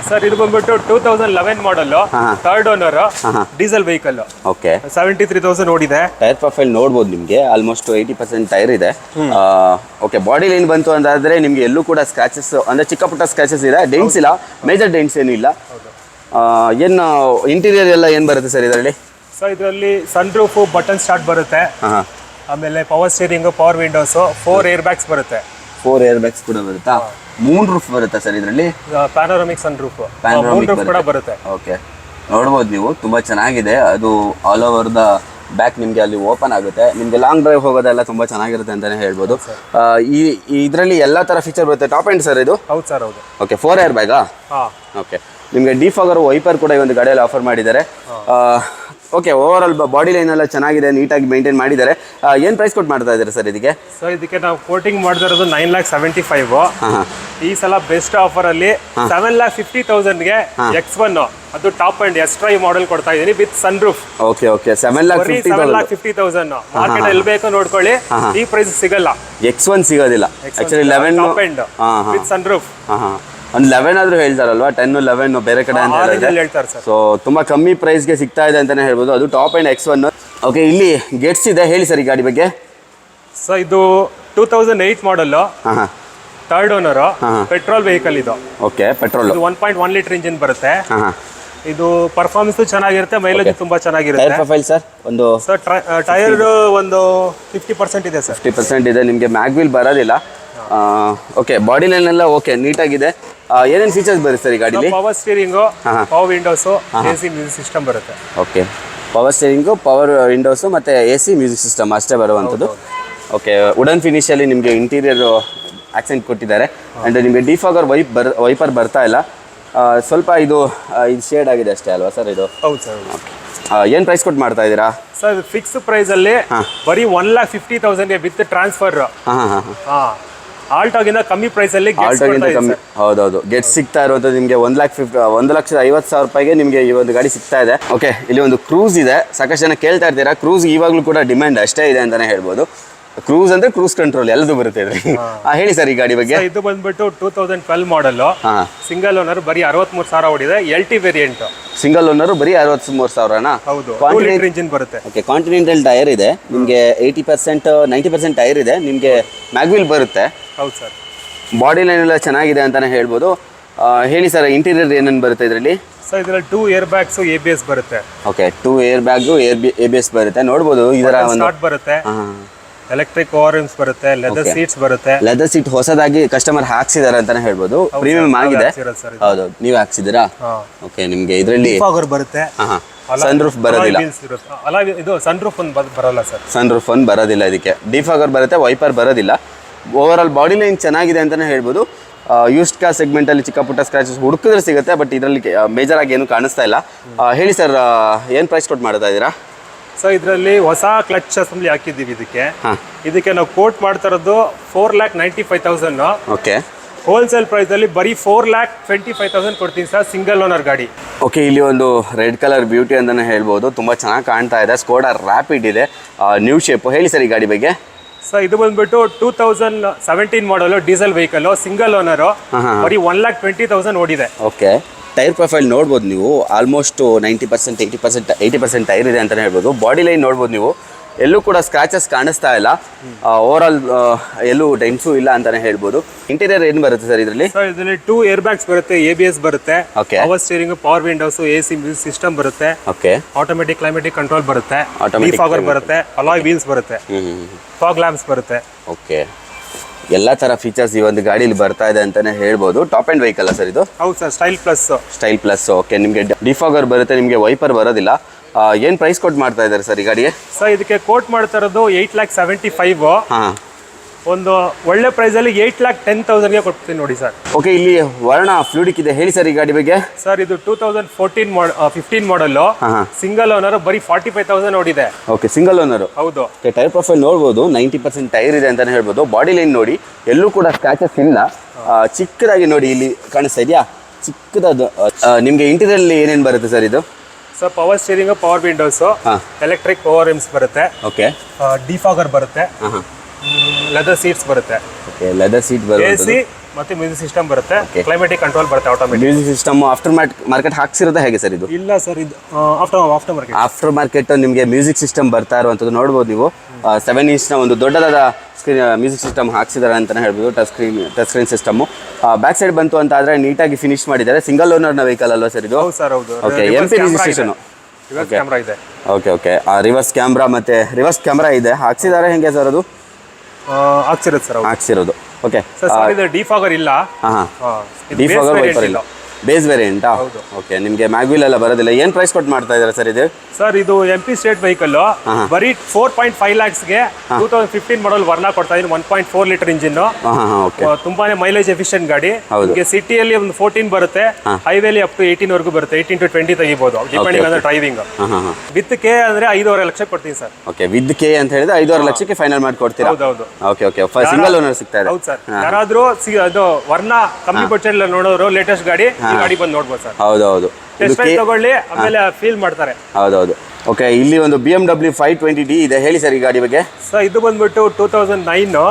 ಸರ್, ಇದು ಬಂದ್ಬಿಟ್ಟು 2011 ಮಾಡಲ್, 3rd owner, diesel vehicle. Okay, 73,000 ಓಡಿದೆ. ಟೈರ್ ಪ್ರೊಫೈಲ್ ನೋಡ್ಬೋದು, ನಿಮಗೆ ಆಲ್ಮೋಸ್ಟ್ 80% ಟೈರ್ ಇದೆ. ಓಕೆ, ಬಾಡಿ ಲೈನ್ ಬಂತು ಅಂತಾದ್ರೆ ನಿಮಗೆ ಎಲ್ಲೂ ಕೂಡ ಸ್ಕ್ರಾಚಸ್, ಅಂದ್ರೆ ಚಿಕ್ಕ ಪುಟ್ಟ ಸ್ಕ್ರಾಚಸ್ ಇದೆ. ಡೆಂಟ್ಸ್ ಇಲ್ಲ, ಮೇಜರ್ ಡೆಂಟ್ಸ್ ಏನೂ ಇಲ್ಲ. ಏನು ಇಂಟೀರಿಯರ್ ಎಲ್ಲ ಏನು ಬರುತ್ತೆ ಸರ್ ಇದರಲ್ಲಿ? ಸೊ ಇದರಲ್ಲಿ ಸನ್ ರೂಫು ಬಟನ್ ಸ್ಟಾರ್ಟ್ ಬರುತ್ತೆ, ಹಾಂ, ಆಮೇಲೆ power steering, power windows, 4 air bags ಬರುತ್ತೆ. 4 ಏರ್ ಬ್ಯಾಗ್ಸ್ ಕೂಡ ಬರುತ್ತಾ? 3 ರೂಫ್ ಬರುತ್ತಾ ಸರ್ ಇದರಲ್ಲಿ? ಪ್ಯಾನೋರಮಿಕ್ ಸನ್ ರೂಫ್, 3 ರೂಫ್ ಕೂಡ ಬರುತ್ತೆ. ಓಕೆ, ನೋಡ್ಬೋದು ನೀವು, ತುಂಬ ಚೆನ್ನಾಗಿದೆ. ಅದು ಆಲ್ ಓವರ್ ದ ಬ್ಯಾಕ್ ನಿಮಗೆ ಅಲ್ಲಿ ಓಪನ್ ಆಗುತ್ತೆ. ನಿಮಗೆ ಲಾಂಗ್ ಡ್ರೈವ್ ಹೋಗೋದೆಲ್ಲ ತುಂಬ ಚೆನ್ನಾಗಿರುತ್ತೆ ಅಂತಲೇ ಹೇಳ್ಬೋದು. ಈ ಇದರಲ್ಲಿ ಎಲ್ಲ ಥರ ಫೀಚರ್ ಬರುತ್ತೆ. ಟಾಪ್ ಎಂಡ್ ಸರ್ ಇದು? ಹೌದು ಸರ್, ಹೌದು. ಓಕೆ, 4 ಏರ್ ಬ್ಯಾಗಾ? ಹಾಂ, ಓಕೆ. ನಿಮಗೆ ಡಿಫಾಗರ್ ವೈಪರ್ ಕೂಡ ಈ ಒಂದು ಗಾಡಿಯಲ್ಲಿ ಆಫರ್ ಮಾಡಿದ್ದಾರೆ. Okay, over all body line ಎಲ್ಲ ಚೆನ್ನಾಗಿದೆ, ನೀಟಾಗಿ ಮೇಂಟೈನ್ ಮಾಡಿದ್ದಾರೆ. ಏನು ಪ್ರೈಸ್ ಕೊಟ್ಟು ಮಾಡ್ತಾ ಇದ್ದಾರೆ ಸರ್ ಇದಕ್ಕೆ? ಸೊ ಇದಕ್ಕೆ ನಾವು ಕೋಟಿಂಗ್ ಮಾಡ್ತಾ 9,75,000. ಈ ಸಲ ಬೆಸ್ಟ್ ಆಫರ್ ಅಲ್ಲಿ 7,50,000ಗೆ X1 ಅದು top end S drive model ಕೊಡ್ತಾ ಇದೀನಿ with sunroof. Okay okay, 7,50,000 market ಎಲ್ಲಿ ಬೇಕೋ ನೋಡ್ಕೊಳ್ಳಿ, ಈ ಪ್ರೈಸ್ ಸಿಗಲ್ಲ. X1 ಸಿಗೋದಿಲ್ಲ actually. 11 top end with sunroof. ಒಂದು 11 ಆದ್ರೂ ಹೇಳ್ತಾರಲ್ವಾ, 10, 11 ಬೇರೆ ಕಡೆ ಅಂತ ಹೇಳ್ತಾರೆ ಸರ್. ಸೊ ತುಂಬಾ ಕಮ್ಮಿ ಪ್ರೈಸ್ಗೆ ಸಿಗ್ತಾ ಇದೆ ಅಂತಾನೆ ಹೇಳ್ಬೋದು. ಅದು ಟಾಪ್ ಅಂಡ್ X1. ಓಕೆ, ಇಲ್ಲಿ ಗೇಟ್ಸ್ ಇದೆ, ಹೇಳಿ ಸರ್ ಈ ಗಾಡಿ ಬಗ್ಗೆ. ಸೊ ಇದು 2008 ಮಾಡೆಲ್, ಹಾಂ, 3rd ಓನರ್, ಪೆಟ್ರೋಲ್ ವೆಹಿಕಲ್ ಇದು. Okay, petrol. ಇದು 1.1 ಲೀಟರ್ ಇಂಜಿನ್ ಬರುತ್ತೆ. ಹಾಂ, ಇದು ಪರ್ಫಾರ್ಮೆನ್ಸ್ ಚೆನ್ನಾಗಿರುತ್ತೆ, ಮೈಲೇಜ್ ತುಂಬಾ ಚೆನ್ನಾಗಿರುತ್ತೆ. Tyre profile sir? ಒಂದು ಸರ್ ಟೈರ್ ಒಂದು 50% ಇದೆ ಸರ್. 50% ಇದೆ. ನಿಮಗೆ ಮ್ಯಾಗ್ವಿಲ್ ಬರೋದಿಲ್ಲ. ಓಕೆ, ಬಾಡಿ ಲೈನ್ ಎಲ್ಲ ಓಕೆ, ನೀಟಾಗಿದೆ. ಏನೇನು ಫೀಚರ್ಸ್ ಬರುತ್ತೆ ಸರ್ ಈ ಗಾಡಿಲಿ? Power steering, power windows, AC music system ಬರುತ್ತೆ. Okay, power steering, power windows ಮತ್ತು AC ಮ್ಯೂಸಿಕ್ ಸಿಸ್ಟಮ್ ಅಷ್ಟೇ ಬರುವಂಥದ್ದು. ಓಕೆ, ವುಡನ್ ಫಿನಿಷಲ್ಲಿ ನಿಮಗೆ ಇಂಟೀರಿಯರ್ ಆಕ್ಸೆಂಟ್ ಕೊಟ್ಟಿದ್ದಾರೆ. ಆ್ಯಂಡ್ ನಿಮಗೆ ಡಿಫಾಗರ್ ವೈಪರ್ ಬರ್ತಾ ಇಲ್ಲ, ಸ್ವಲ್ಪ ಇದು ಶೇಡ್ ಆಗಿದೆ ಅಷ್ಟೇ ಅಲ್ವಾ ಸರ್ ಇದು? ಹೌದು ಸರ್. ಏನು ಪ್ರೈಸ್ ಕೊಟ್ಟು ಮಾಡ್ತಾ ಇದ್ದೀರಾ ಸರ್? ಫಿಕ್ಸ್ ಪ್ರೈಸಲ್ಲಿ ಬರೀ 1,50,000ಗೆ ವಿತ್ ಟ್ರಾನ್ಸ್ಫರ್. ಹಾಂ, ಆಲ್ಟೋಗಿಂತ ಕಮ್ಮಿ ಪ್ರೈಸಲ್ಲಿ ಕಮ್ಮಿ. ಹೌದೌದು, ಗೆಟ್ ಸಿಗ್ತಾ ಇರುವಂಥದ್ದು ನಿಮಗೆ 1,50,000 ರೂಪಾಯಿಗೆ ನಿಮಗೆ ಈ ಒಂದು ಗಾಡಿ ಸಿಗ್ತಾ ಇದೆ. ಓಕೆ, ಇಲ್ಲಿ ಒಂದು ಕ್ರೂಸ್ ಇದೆ. ಸಾಕಷ್ಟು ಜನ ಕೇಳ್ತಾ ಇರ್ತೀರಾ, ಕ್ರೂಸ್ ಇವಾಗಲೂ ಕೂಡ ಡಿಮ್ಯಾಂಡ್ ಅಷ್ಟೇ ಇದೆ ಅಂತಲೇ ಹೇಳ್ಬೋದು. ಕ್ರೂಸ್ ಅಂದ್ರೆ ಕ್ರೂಸ್ ಕಂಟ್ರೋಲ್ ಎಲ್ಲದೂ ಬರುತ್ತೆ ಇದ್ರಿ. ಹೇಳಿ ಸರ್ ಈ ಗಾಡಿ ಬಗ್ಗೆ. ಇದು ಬಂದ್ಬಿಟ್ಟು 2012 ಮಾಡೆಲ್, ಸಿಂಗಲ್ ಓನರ್, ಬರೀ 63,000 ಓಡಿದೆ. LT variant. ಸಿಂಗಲ್ ಓನರ್ ಬರೀ 63,000ನಾ? ಹೌದು, 2 ಲೀಟರ್ ಇಂಜಿನ್ ಬರುತ್ತೆ. ಓಕೆ, ಕಾಂಟಿನೆಂಟಲ್ ಟೈರ್ ಇದೆ ನಿಮಗೆ. 80% 90% ಟೈರ್ ಇದೆ ನಿಮಗೆ. ಮ್ಯಾಗ್ವಿಲ್ ಬರುತ್ತೆ. ಹೌದು ಸರ್. ಬಾಡಿ ಲೈನ್ ಎಲ್ಲ ಚೆನ್ನಾಗಿದೆ ಅಂತಾನೆ ಹೇಳ್ಬೋದು. ಹೇಳಿ ಸರ್, ಇಂಟೀರಿಯರ್ ಏನೇನು ಬರುತ್ತೆ ಇದರಲ್ಲಿ? ಸರ್ ಇದರಲ್ಲಿ 2 ಏರ್ ಬ್ಯಾಗ್ಸ್, ABS ಬರುತ್ತೆ. ಓಕೆ, 2 ಏರ್ ಬ್ಯಾಗು, ABS ಬರುತ್ತೆ. ನೋಡ್ಬೋದು ಇದರ ಒಂದು ಸ್ಟಾರ್ಟ್ ಬರುತ್ತೆ, ಎಲೆಕ್ಟ್ರಿಕ್ ಓವರ್ಸ್ ಬರುತ್ತೆ, ಲೆದರ್ ಸೀಟ್ಸ್ ಬರುತ್ತೆ. ಲೆದರ್ ಸೀಟ್ ಹೊಸದಾಗಿ ಕಸ್ಟಮರ್ ಹಾಕ್ಸಿದಾರೆ ಅಂತಾನೆ ಹೇಳ್ಬೋದು. ಪ್ರೀಮಿಯಂ ಆಗಿದೆ. ಹೌದು, ನೀವು ಹಾಕ್ಸಿದ್ದೀರಾ? ಓಕೆ, ನಿಮಗೆ ಇದರಲ್ಲಿ ಡಿಫಾಗರ್ ಬರುತ್ತೆ. ಸನ್ ರೂಫ್ ಬರೋದಿಲ್ಲ. ಇದು ಸನ್ ರೂಫ್ ಬರಲ್ಲ ಸರ್. ಸನ್ ರೂಫ್ ಬರೋದಿಲ್ಲ ಇದಕ್ಕೆ. ಡಿಫಾಗರ್ ಬರುತ್ತೆ, ವೈಪರ್ ಬರೋದಿಲ್ಲ. ಓವರ್ ಆಲ್ ಬಾಡಿ ಲೈನ್ ಚೆನ್ನಾಗಿದೆ ಅಂತಾನೆ ಹೇಳ್ಬೋದು. ಯೂಸ್ಡ್ ಕಾರ್ ಸೆಗ್ಮೆಂಟಲ್ಲಿ ಚಿಕ್ಕ ಪುಟ್ಟ ಸ್ಕ್ರಾಚಸ್ ಹುಡುಕಿದ್ರೆ ಸಿಗುತ್ತೆ, ಬಟ್ ಇದರಲ್ಲಿ ಮೇಜರ್ ಆಗಿ ಏನು ಕಾಣಿಸ್ತಾ ಇಲ್ಲ. ಹೇಳಿ ಸರ್, ಏನು ಪ್ರೈಸ್ ಕೊಟ್ಟು ಮಾಡ್ತಾ ಇದ್ದೀರಾ? ಸೊ ಇದರಲ್ಲಿ ಹೊಸ ಕ್ಲಚ್ ಅಸೆಂಬ್ಲಿ ಹಾಕಿದ್ದೀವಿ ಇದಕ್ಕೆ ನಾವು ಕೋಟ್ ಮಾಡ್ತಾ ಇರೋದು 4,95,000. ಓಕೆ, ಹೋಲ್ಸೇಲ್ ಪ್ರೈಸ್ ಅಲ್ಲಿ ಬರೀ 4,25,000 ಕೊಡ್ತೀನಿ ಸರ್, ಸಿಂಗಲ್ ಓನರ್ ಗಾಡಿ. ಓಕೆ, ಇಲ್ಲಿ ಒಂದು ರೆಡ್ ಕಲರ್ ಬ್ಯೂಟಿ ಅಂತಾನೆ ಹೇಳ್ಬೋದು. ತುಂಬ ಚೆನ್ನಾಗಿ ಕಾಣ್ತಾ ಇದೆ. ಸ್ಕೋಡಾ ರ್ಯಾಪಿಡ್ ಇದೆ, ನ್ಯೂ ಶೇಪ್. ಹೇಳಿ ಸರ್ ಈ ಗಾಡಿ ಬಗ್ಗೆ. ಸರ್ ಇದು ಬಂದ್ಬಿಟ್ಟು 2017 ಮಾಡಲು, ಡೀಸೆಲ್ ವೆಹಿಕಲ್, ಸಿಂಗಲ್ ಓನರ್, ಬರೀ 1,20,000 ಓಡಿದೆ. ಓಕೆ, ಟೈರ್ ಪ್ರೊಫೈಲ್ ನೋಡ್ಬೋದು ನೀವು. ಆಲ್ಮೋಸ್ಟ್ 90% 80% ಟೈರ್ ಇದೆ ಅಂತಲೇ ಹೇಳ್ಬೋದು. ಬಾಡಿ ಲೈನ್ ನೋಡ್ಬೋದು ನೀವು, ಎಲ್ಲೂ ಕೂಡ ಸ್ಕ್ರಾಚಸ್ ಕಾಣಿಸ್ತಾ ಇಲ್ಲ. ಓವರ್ ಆಲ್ ಎಲ್ಲೂ ಡೆಂಟ್ಸು ಇಲ್ಲ ಅಂತಾನೆ ಹೇಳ್ಬೋದು. ಇಂಟೀರಿಯರ್ ಏನು ಬರುತ್ತೆ ಸರ್ ಇದರಲ್ಲಿ? ಸರ್ ಇದರಲ್ಲಿ 2 ಏರ್ ಬ್ಯಾಗ್ಸ್ ಬರುತ್ತೆ, ABS ಬರುತ್ತೆ, okay, power steering, power windows, AC music system ಬರುತ್ತೆ, ಓಕೆ, ಆಟೋಮೆಟಿಕ್ ಕ್ಲೈಮೇಟಿಕ್ ಕಂಟ್ರೋಲ್ ಬರುತ್ತೆ, ಡಿಫಾಗರ್ ಬರುತ್ತೆ, ಅಲಾಯ್ ವೀಲ್ಸ್ ಬರುತ್ತೆ, ಫಾಗ್ ಲ್ಯಾಂಪ್ಸ್ ಬರುತ್ತೆ. ಓಕೆ, ಎಲ್ಲ ಥರ ಫೀಚರ್ಸ್ ಈ ಒಂದು ಗಾಡೀಲಿ ಬರ್ತಾ ಇದೆ ಅಂತಾನೆ ಹೇಳ್ಬೋದು. ಟಾಪ್ ಅಂಡ್ ವೆಹಿಕಲ್ ಸರ್ ಇದು? ಹೌದು ಸರ್, ಸ್ಟೈಲ್ ಪ್ಲಸ್. ಓಕೆ, ನಿಮಗೆ ಡಿಫಾಗರ್ ಬರುತ್ತೆ, ನಿಮಗೆ ವೈಪರ್ ಬರೋದಿಲ್ಲ. ಏನು ಪ್ರೈಸ್ ಕೊಟ್ಟು ಮಾಡ್ತಾ ಇದ್ದಾರೆ ಸರ್ ಈ ಗಾಡಿಗೆ? ಸರ್ ಇದಕ್ಕೆ ಕೋಟ್ ಮಾಡ್ತಾ ಇರೋದು 8,75,000. ಹಾಂ, ಒಂದು ಒಳ್ಳೆ ಪ್ರೈಸಲ್ಲಿ 8,10,000ಗೆ ಕೊಡ್ತೀನಿ ನೋಡಿ ಸರ್. ಓಕೆ, ಇಲ್ಲಿ ವರ್ಣ ಫ್ಲೂಡಿಕ್ ಇದೆ. ಹೇಳಿ ಸರ್ ಈ ಗಾಡಿ ಬಗ್ಗೆ. ಸರ್ ಇದು 2015 ಮಾಡಲ್ಲು, ಸಿಂಗಲ್ ಓನರ್, ಬರೀ 45,000 ಓಡಿದೆ. Okay, single owner. ಹೌದು. ಟೈರ್ ಪ್ರೊಫೈಲ್ ನೋಡ್ಬೋದು, 90% ಟೈರ್ ಇದೆ ಅಂತಾನೆ ಹೇಳ್ಬೋದು. ಬಾಡಿ ಲೈನ್ ನೋಡಿ, ಎಲ್ಲೂ ಕೂಡ ಸ್ಕ್ರಾಚಸ್ ಇಲ್ಲ. ಚಿಕ್ಕದಾಗಿ ನೋಡಿ, ಇಲ್ಲಿ ಕಾಣಿಸ್ತಾ ಇದೆಯಾ ಚಿಕ್ಕದಾದ. ನಿಮಗೆ ಇಂಟೀರಿಯರ್ ಏನೇನು ಬರುತ್ತೆ ಸರ್ ಇದು? Sir power steering, power windows, electric power rims ಬರುತ್ತೆ. ಓಕೆ, ಡಿಫಾಗರ್ ಬರುತ್ತೆ, ಲೆದರ್ ಸೀಟ್ಸ್ ಬರುತ್ತೆ. ಓಕೆ, ಲೆದರ್ ಸೀಟ್ ಬರುತ್ತೆ, AC ಮತ್ತೆ ಮ್ಯೂಸಿಕ್ ಸಿಸ್ಟಮ್ ಬರುತ್ತೆ, ಕ್ಲೈಮೇಟಿಕ್ ಕಂಟ್ರೋಲ್ ಬರುತ್ತೆ, automatic. Music system after market ಹಾಕ್ಸಿರೋದು ಹೇಗೆ ಸರ್ ಇದು? ಇಲ್ಲ ಸರ್, ಇದು ಆಫ್ಟರ್ ಮಾರ್ಕೆಟ್. ಆಫ್ಟರ್ ಮಾರ್ಕೆಟ್ ನಿಮಗೆ ಮ್ಯೂಸಿಕ್ ಸಿಸ್ಟಮ್ ಬರ್ತಾ ಇರುವಂಥದ್ದು ನೋಡ್ಬೋದು ನೀವು. 7 ಇಂಚ್ನ ಒಂದು ದೊಡ್ಡದಾದ ಸ್ಕ್ರೀನ್ ಮ್ಯೂಸಿಕ್ ಸಿಸ್ಟಮ್ ಹಾಕ್ಸಿದ್ದಾರೆ ಅಂತಲೇ ಹೇಳ್ಬೋದು. Touch screen system. Back side ಬಂತು ಅಂತ ಆದರೆ ನೀಟಾಗಿ ಫಿನಿಶ್ ಮಾಡಿದ್ದಾರೆ. ಸಿಂಗಲ್ ಓನರ್ನ ವೆಹಿಕಲ್ ಅಲ್ವಾ ಸರ್ ಇದು? ಹೌದು ಸರ್, ಹೌದು. Okay, MP registration. Reverse camera ಇದೆ. ಓಕೆ, ರಿವರ್ಸ್ ಕ್ಯಾಮ್ರಾ ಮತ್ತು ರಿವರ್ಸ್ ಕ್ಯಾಮ್ರಾ ಇದೆ. ಹಾಕ್ಸಿದ್ದಾರೆ ಹೆಂಗೆ ಸರ್ ಅದು? ಹಾಕ್ಸಿರೋದು ಸರ್, ಹಾಕ್ಸಿರೋದು. ಓಕೆ ಸರ್, ಇದು ಡಿಫಾಗರ್ ಇಲ್ಲ. ಡಿಫಾಗರ್ ವೈಪರ್ ಇಲ್ಲ, ಬೇಸ್ ವೇರಿಯಂಟಾ? ಓಕೆ, ನಿಮಗೆ ಮ್ಯಾಗ್ವಿಲ್ ಎಲ್ಲ ಬರೋದಿಲ್ಲ. ಏನು ಪ್ರೈಸ್ ಕೊಟ್ಟು ಮಾಡ್ತಾ ಇದ್ದಾರೆ ಸರ್ ಇದು? ಸರ್, ಇದು MP ಸ್ಟೇಟ್ ವೆಹಿಕಲ್ ಬರೀ 4.5 lakhsಗೆ 2015 ಮಾಡಲ್ ವರ್ನಾ ಕೊಡ್ತಾ ಇದೀನಿ. 1.4 ಲೀಟರ್ ಇಂಜಿನ್, ತುಂಬಾನೇ ಮೈಲೇಜ್ ಎಫಿಷಿಯಂಟ್ ಗಾಡಿ. ನಿಮಗೆ ಸಿಟಿಯಲ್ಲಿ ಒಂದು 14 ಬರುತ್ತೆ, ಹೈವೇಲಿ ಅಪ್ ಟು 18 ವರೆಗೂ ಬರುತ್ತೆ. 18 to 20 ತೆಗಿಬಹುದು depending on driving. With K ಅಂದ್ರೆ 5.5 ಲಕ್ಷ ಕೊಡ್ತೀನಿ ಸರ್. ಓಕೆ, ವಿತ್ ಕೆ ಅಂತ ಹೇಳಿದ್ರೆ 5.5 ಲಕ್ಷಕ್ಕೆ ಫೈನಲ್ ಮಾಡಿ ಕೊಡ್ತೀರಾ? ಹೌದೌದು. ಓಕೆ, ಸಿಂಗಲ್ ಓನರ್ ಸಿಗ್ತಾ ಇದೆ. ಹೌದು ಸರ್. ಯಾರಾದ್ರೂ ಅದು ವರ್ನಾ ಕಮ್ಮಿ ಬಡ್ಜೆಟ್ ನೋಡೋರು ಲೇಟೆಸ್ಟ್ ಗಾಡಿ ಈ ಗಾಡಿ ಬಂದು ನೋಡ್ಬೋದು ಸರ್. ಹೌದೌದು, ಟೆಸ್ಟ್ ಡ್ರೈವ್ ತಗೊಳ್ಳಿ, ಆಮೇಲೆ ಫೀಲ್ ಮಾಡ್ತಾರೆ. ಹೌದೌದು. ಓಕೆ, ಇಲ್ಲಿ ಒಂದು BMW 520D ಇದೆ. ಹೇಳಿ ಸರ್ ಈ ಗಾಡಿ ಬಗ್ಗೆ. ಸರ್, ಇದು ಬಂದ್ಬಿಟ್ಟು 2009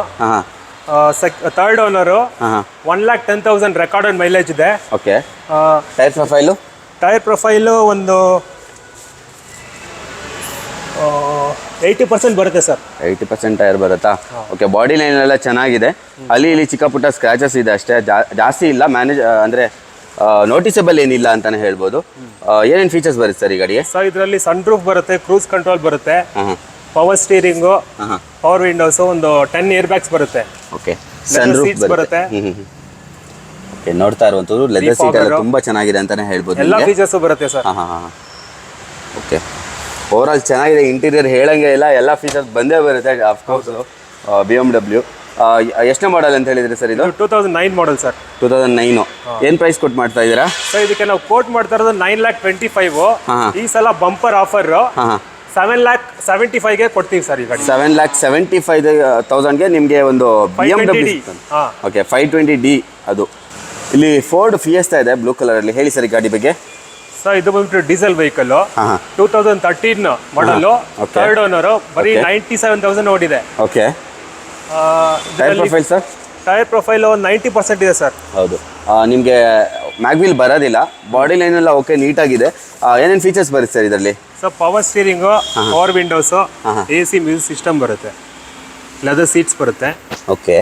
ಥರ್ಡ್ ಓನರು. 1,10,000 ರೆಕಾರ್ಡೆಡ್ ಮೈಲೇಜ್ ಇದೆ. ಓಕೆ, ಟೈರ್ ಪ್ರೊಫೈಲು ಒಂದು 80% ಬರುತ್ತೆ ಸರ್. 80% ಟೈರ್ ಬರುತ್ತಾ? ಓಕೆ, ಬಾಡಿ ಲೈನ್ ಎಲ್ಲ ಚೆನ್ನಾಗಿದೆ. ಅಲ್ಲಿ ಇಲ್ಲಿ ಚಿಕ್ಕ ಪುಟ್ಟ ಸ್ಕ್ರಾಚಸ್ ಇದೆ ಅಷ್ಟೇ, ಜಾಸ್ತಿ ಇಲ್ಲ. ಅಂದರೆ ನೋಟಿಸಬಲ್ ಏನಿಲ್ಲ ಅಂತಾನೆ ಹೇಳ್ಬೋದು. ಏನೇನು ಫೀಚರ್ಸ್ ಬರುತ್ತೆ ಸರ್ ಈ ಗಾಡಿಗೆ? ಸರ್, ಇದರಲ್ಲಿ ಸನ್ ರೂಫ್ ಬರುತ್ತೆ, ಕ್ರೂಸ್ ಕಂಟ್ರೋಲ್ ಬರುತ್ತೆ, ಪವರ್ ಸ್ಟೀರಿಂಗು, ಪವರ್ ವಿಂಡೋಸ್, ಒಂದು 10 ಏರ್ ಬ್ಯಾಗ್ಸ್ ಬರುತ್ತೆ. ಓಕೆ, ಸನ್ ರೂಫ್ ಬರುತ್ತೆ. ಓಕೆ, ನೋಡ್ತಾ ಇರುವಂಥದ್ದು ಲೆದರ್ ಸೀಟ್ ಎಲ್ಲ ತುಂಬಾ ಚೆನ್ನಾಗಿದೆ ಅಂತಾನೆ ಹೇಳ್ಬೋದು. ಎಲ್ಲ ಫೀಚರ್ಸ್ ಬರುತ್ತೆ ಸರ್. ಓಕೆ, ಓವರ್ ಆಲ್ ಚೆನ್ನಾಗಿದೆ. ಇಂಟೀರಿಯರ್ ಹೇಳಂಗೆ ಇಲ್ಲ, ಎಲ್ಲ ಫೀಚರ್ಸ್ ಬಂದೇ ಬರುತ್ತೆ. ಅಫ್ಕೋರ್ಸ್ BMW ಎಷ್ಟನೇ ಮಾಡಲ್ ಅಂತ ಹೇಳಿದ್ರಿ ಸರ್ ಇದು? 2009 ಮಾಡಲ್ ಸರ್. 2009. ಏನು ಪ್ರೈಸ್ ಕೊಟ್ಟು ಮಾಡ್ತಾ ಇದ್ದೀರಾ ಸರ್? ಇದಕ್ಕೆ ನಾವು ಕೋಟ್ ಮಾಡ್ತಾ ಇರೋದು 9,25,000. ಈ ಸಲ ಬಂಪರ್ ಆಫರ್ 7,75,000ಗೆ ಕೊಡ್ತೀವಿ ಸರ್ ಈ ಗಾಡಿ. 7,75,000ಗೆ ನಿಮಗೆ ಒಂದು BMW. ಓಕೆ, 520D ಅದು. ಇಲ್ಲಿ ಫೋರ್ಡ್ ಫಿಯೆಸ್ಟಾ ಇದೆ ಬ್ಲೂ ಕಲರ್ ಅಲ್ಲಿ. ಹೇಳಿ ಸರ್ ಈ ಗಾಡಿ ಬಗ್ಗೆ. ಸರ್, ಇದು ಬಂದ್ಬಿಟ್ಟು ಡೀಸೆಲ್ ವೆಹಿಕಲ್, 2013 ಮಾಡಲು, ಥರ್ಡ್ ಓನರ್, ಬರೀ 97,000 ಓಡಿದೆ. Okay, tyre profile sir? Tyre profile 90% ಇದೆ ಸರ್. ಹೌದು, ನಿಮಗೆ ಮ್ಯಾಗ್ವಿಲ್ ಬರೋದಿಲ್ಲ. ಬಾಡಿ ಲೈನ್ ಎಲ್ಲ ಓಕೆ, ನೀಟಾಗಿದೆ. ಏನೇನು ಫೀಚರ್ಸ್ ಬರುತ್ತೆ ಸರ್ ಇದರಲ್ಲಿ? Sir, power steering, power windows, AC music system ಬರುತ್ತೆ, ಲೆದರ್ ಸೀಟ್ಸ್ ಬರುತ್ತೆ. ಓಕೆ,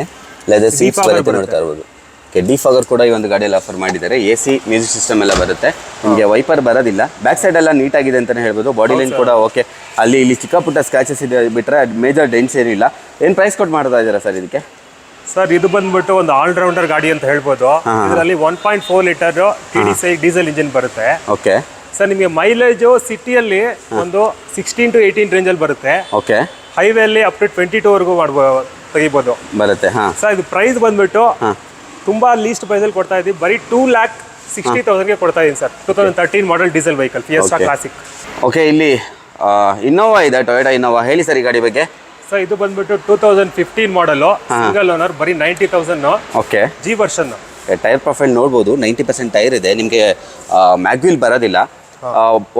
ಲೆದರ್ ಸೀಟ್ಸ್ ಬರುತ್ತೆ, ನೋಡ್ತಾ ಇರ್ಬೋದು. ಓಕೆ, ಡಿಫಾಗರ್ ಕೂಡ ಈ ಒಂದು ಗಾಡಿಯಲ್ಲಿ ಆಫರ್ ಮಾಡಿದ್ದಾರೆ. AC ಮ್ಯೂಸಿಕ್ ಸಿಸ್ಟಮ್ ಎಲ್ಲ ಬರುತ್ತೆ. ನಿಮಗೆ ವೈಪರ್ ಬರೋದಿಲ್ಲ. ಬ್ಯಾಕ್ ಸೈಡ್ ಎಲ್ಲ ನೀಟಾಗಿದೆ ಅಂತಲೇ ಹೇಳ್ಬೋದು. ಬಾಡಿ ಲೈನ್ ಕೂಡ ಓಕೆ. ಅಲ್ಲಿ ಇಲ್ಲಿ ಚಿಕ್ಕ ಪುಟ್ಟ ಸ್ಕ್ರಾಚಸ್ ಇದೆ ಬಿಟ್ಟರೆ ಮೇಜರ್ ಡೆಂಟ್ಸ್ ಏನಿಲ್ಲ. ಏನು ಪ್ರೈಸ್ ಕೊಟ್ಟು ಮಾಡ್ತಾ ಇದ್ದೀರಾ ಸರ್ ಇದಕ್ಕೆ? ಸರ್, ಇದು ಬಂದ್ಬಿಟ್ಟು ಒಂದು ಆಲ್ರೌಂಡರ್ ಗಾಡಿ ಅಂತ ಹೇಳ್ಬೋದು. ಇದರಲ್ಲಿ 1.4 ಲೀಟರ್ TDI ಡೀಸೆಲ್ ಇಂಜಿನ್ ಬರುತ್ತೆ. ಓಕೆ ಸರ್, ನಿಮಗೆ ಮೈಲೇಜು ಸಿಟಿಯಲ್ಲಿ ಒಂದು 16 to 18 ರೇಂಜಲ್ಲಿ ಬರುತ್ತೆ. ಓಕೆ, ಹೈವೇಲಿ ಅಪ್ ಟು 22 ವರೆಗೂ ತೆಗಿಬೋದು ಬರುತ್ತೆ. ಸರ್, ಇದು ಪ್ರೈಸ್ ಬಂದ್ಬಿಟ್ಟು ತುಂಬಾ ಲೀಸ್ಟ್ ಪ್ರೈಸಲ್ಲಿ ಕೊಡ್ತಾ ಇದ್ದೀವಿ. ಬರೀ 2,60,000ಗೆ ಕೊಡ್ತಾ ಇದ್ದೀನಿ ಸರ್. 2013 ಮಾಡಲ್ diesel vehicle, fiesta classic. Okay, ಇಲ್ಲಿ ಇನ್ನೋವಾ ಇದೆ, ಟೊಯೋಟಾ ಇನ್ನೋವಾ. ಹೇಳಿ ಸರ್ ಈ ಗಾಡಿ ಬಗ್ಗೆ. ಸರ್, ಇದು ಬಂದ್ಬಿಟ್ಟು 2015 ಮಾಡಲು, ಸಿಂಗಲ್ ಓನರ್, ಬರೀ 90,000. Okay, G version. Tyre profile ನೋಡ್ಬೋದು, 90% ಟೈರ್ ಇದೆ. ನಿಮಗೆ ಮ್ಯಾಗ್ವಿಲ್ ಬರೋದಿಲ್ಲ.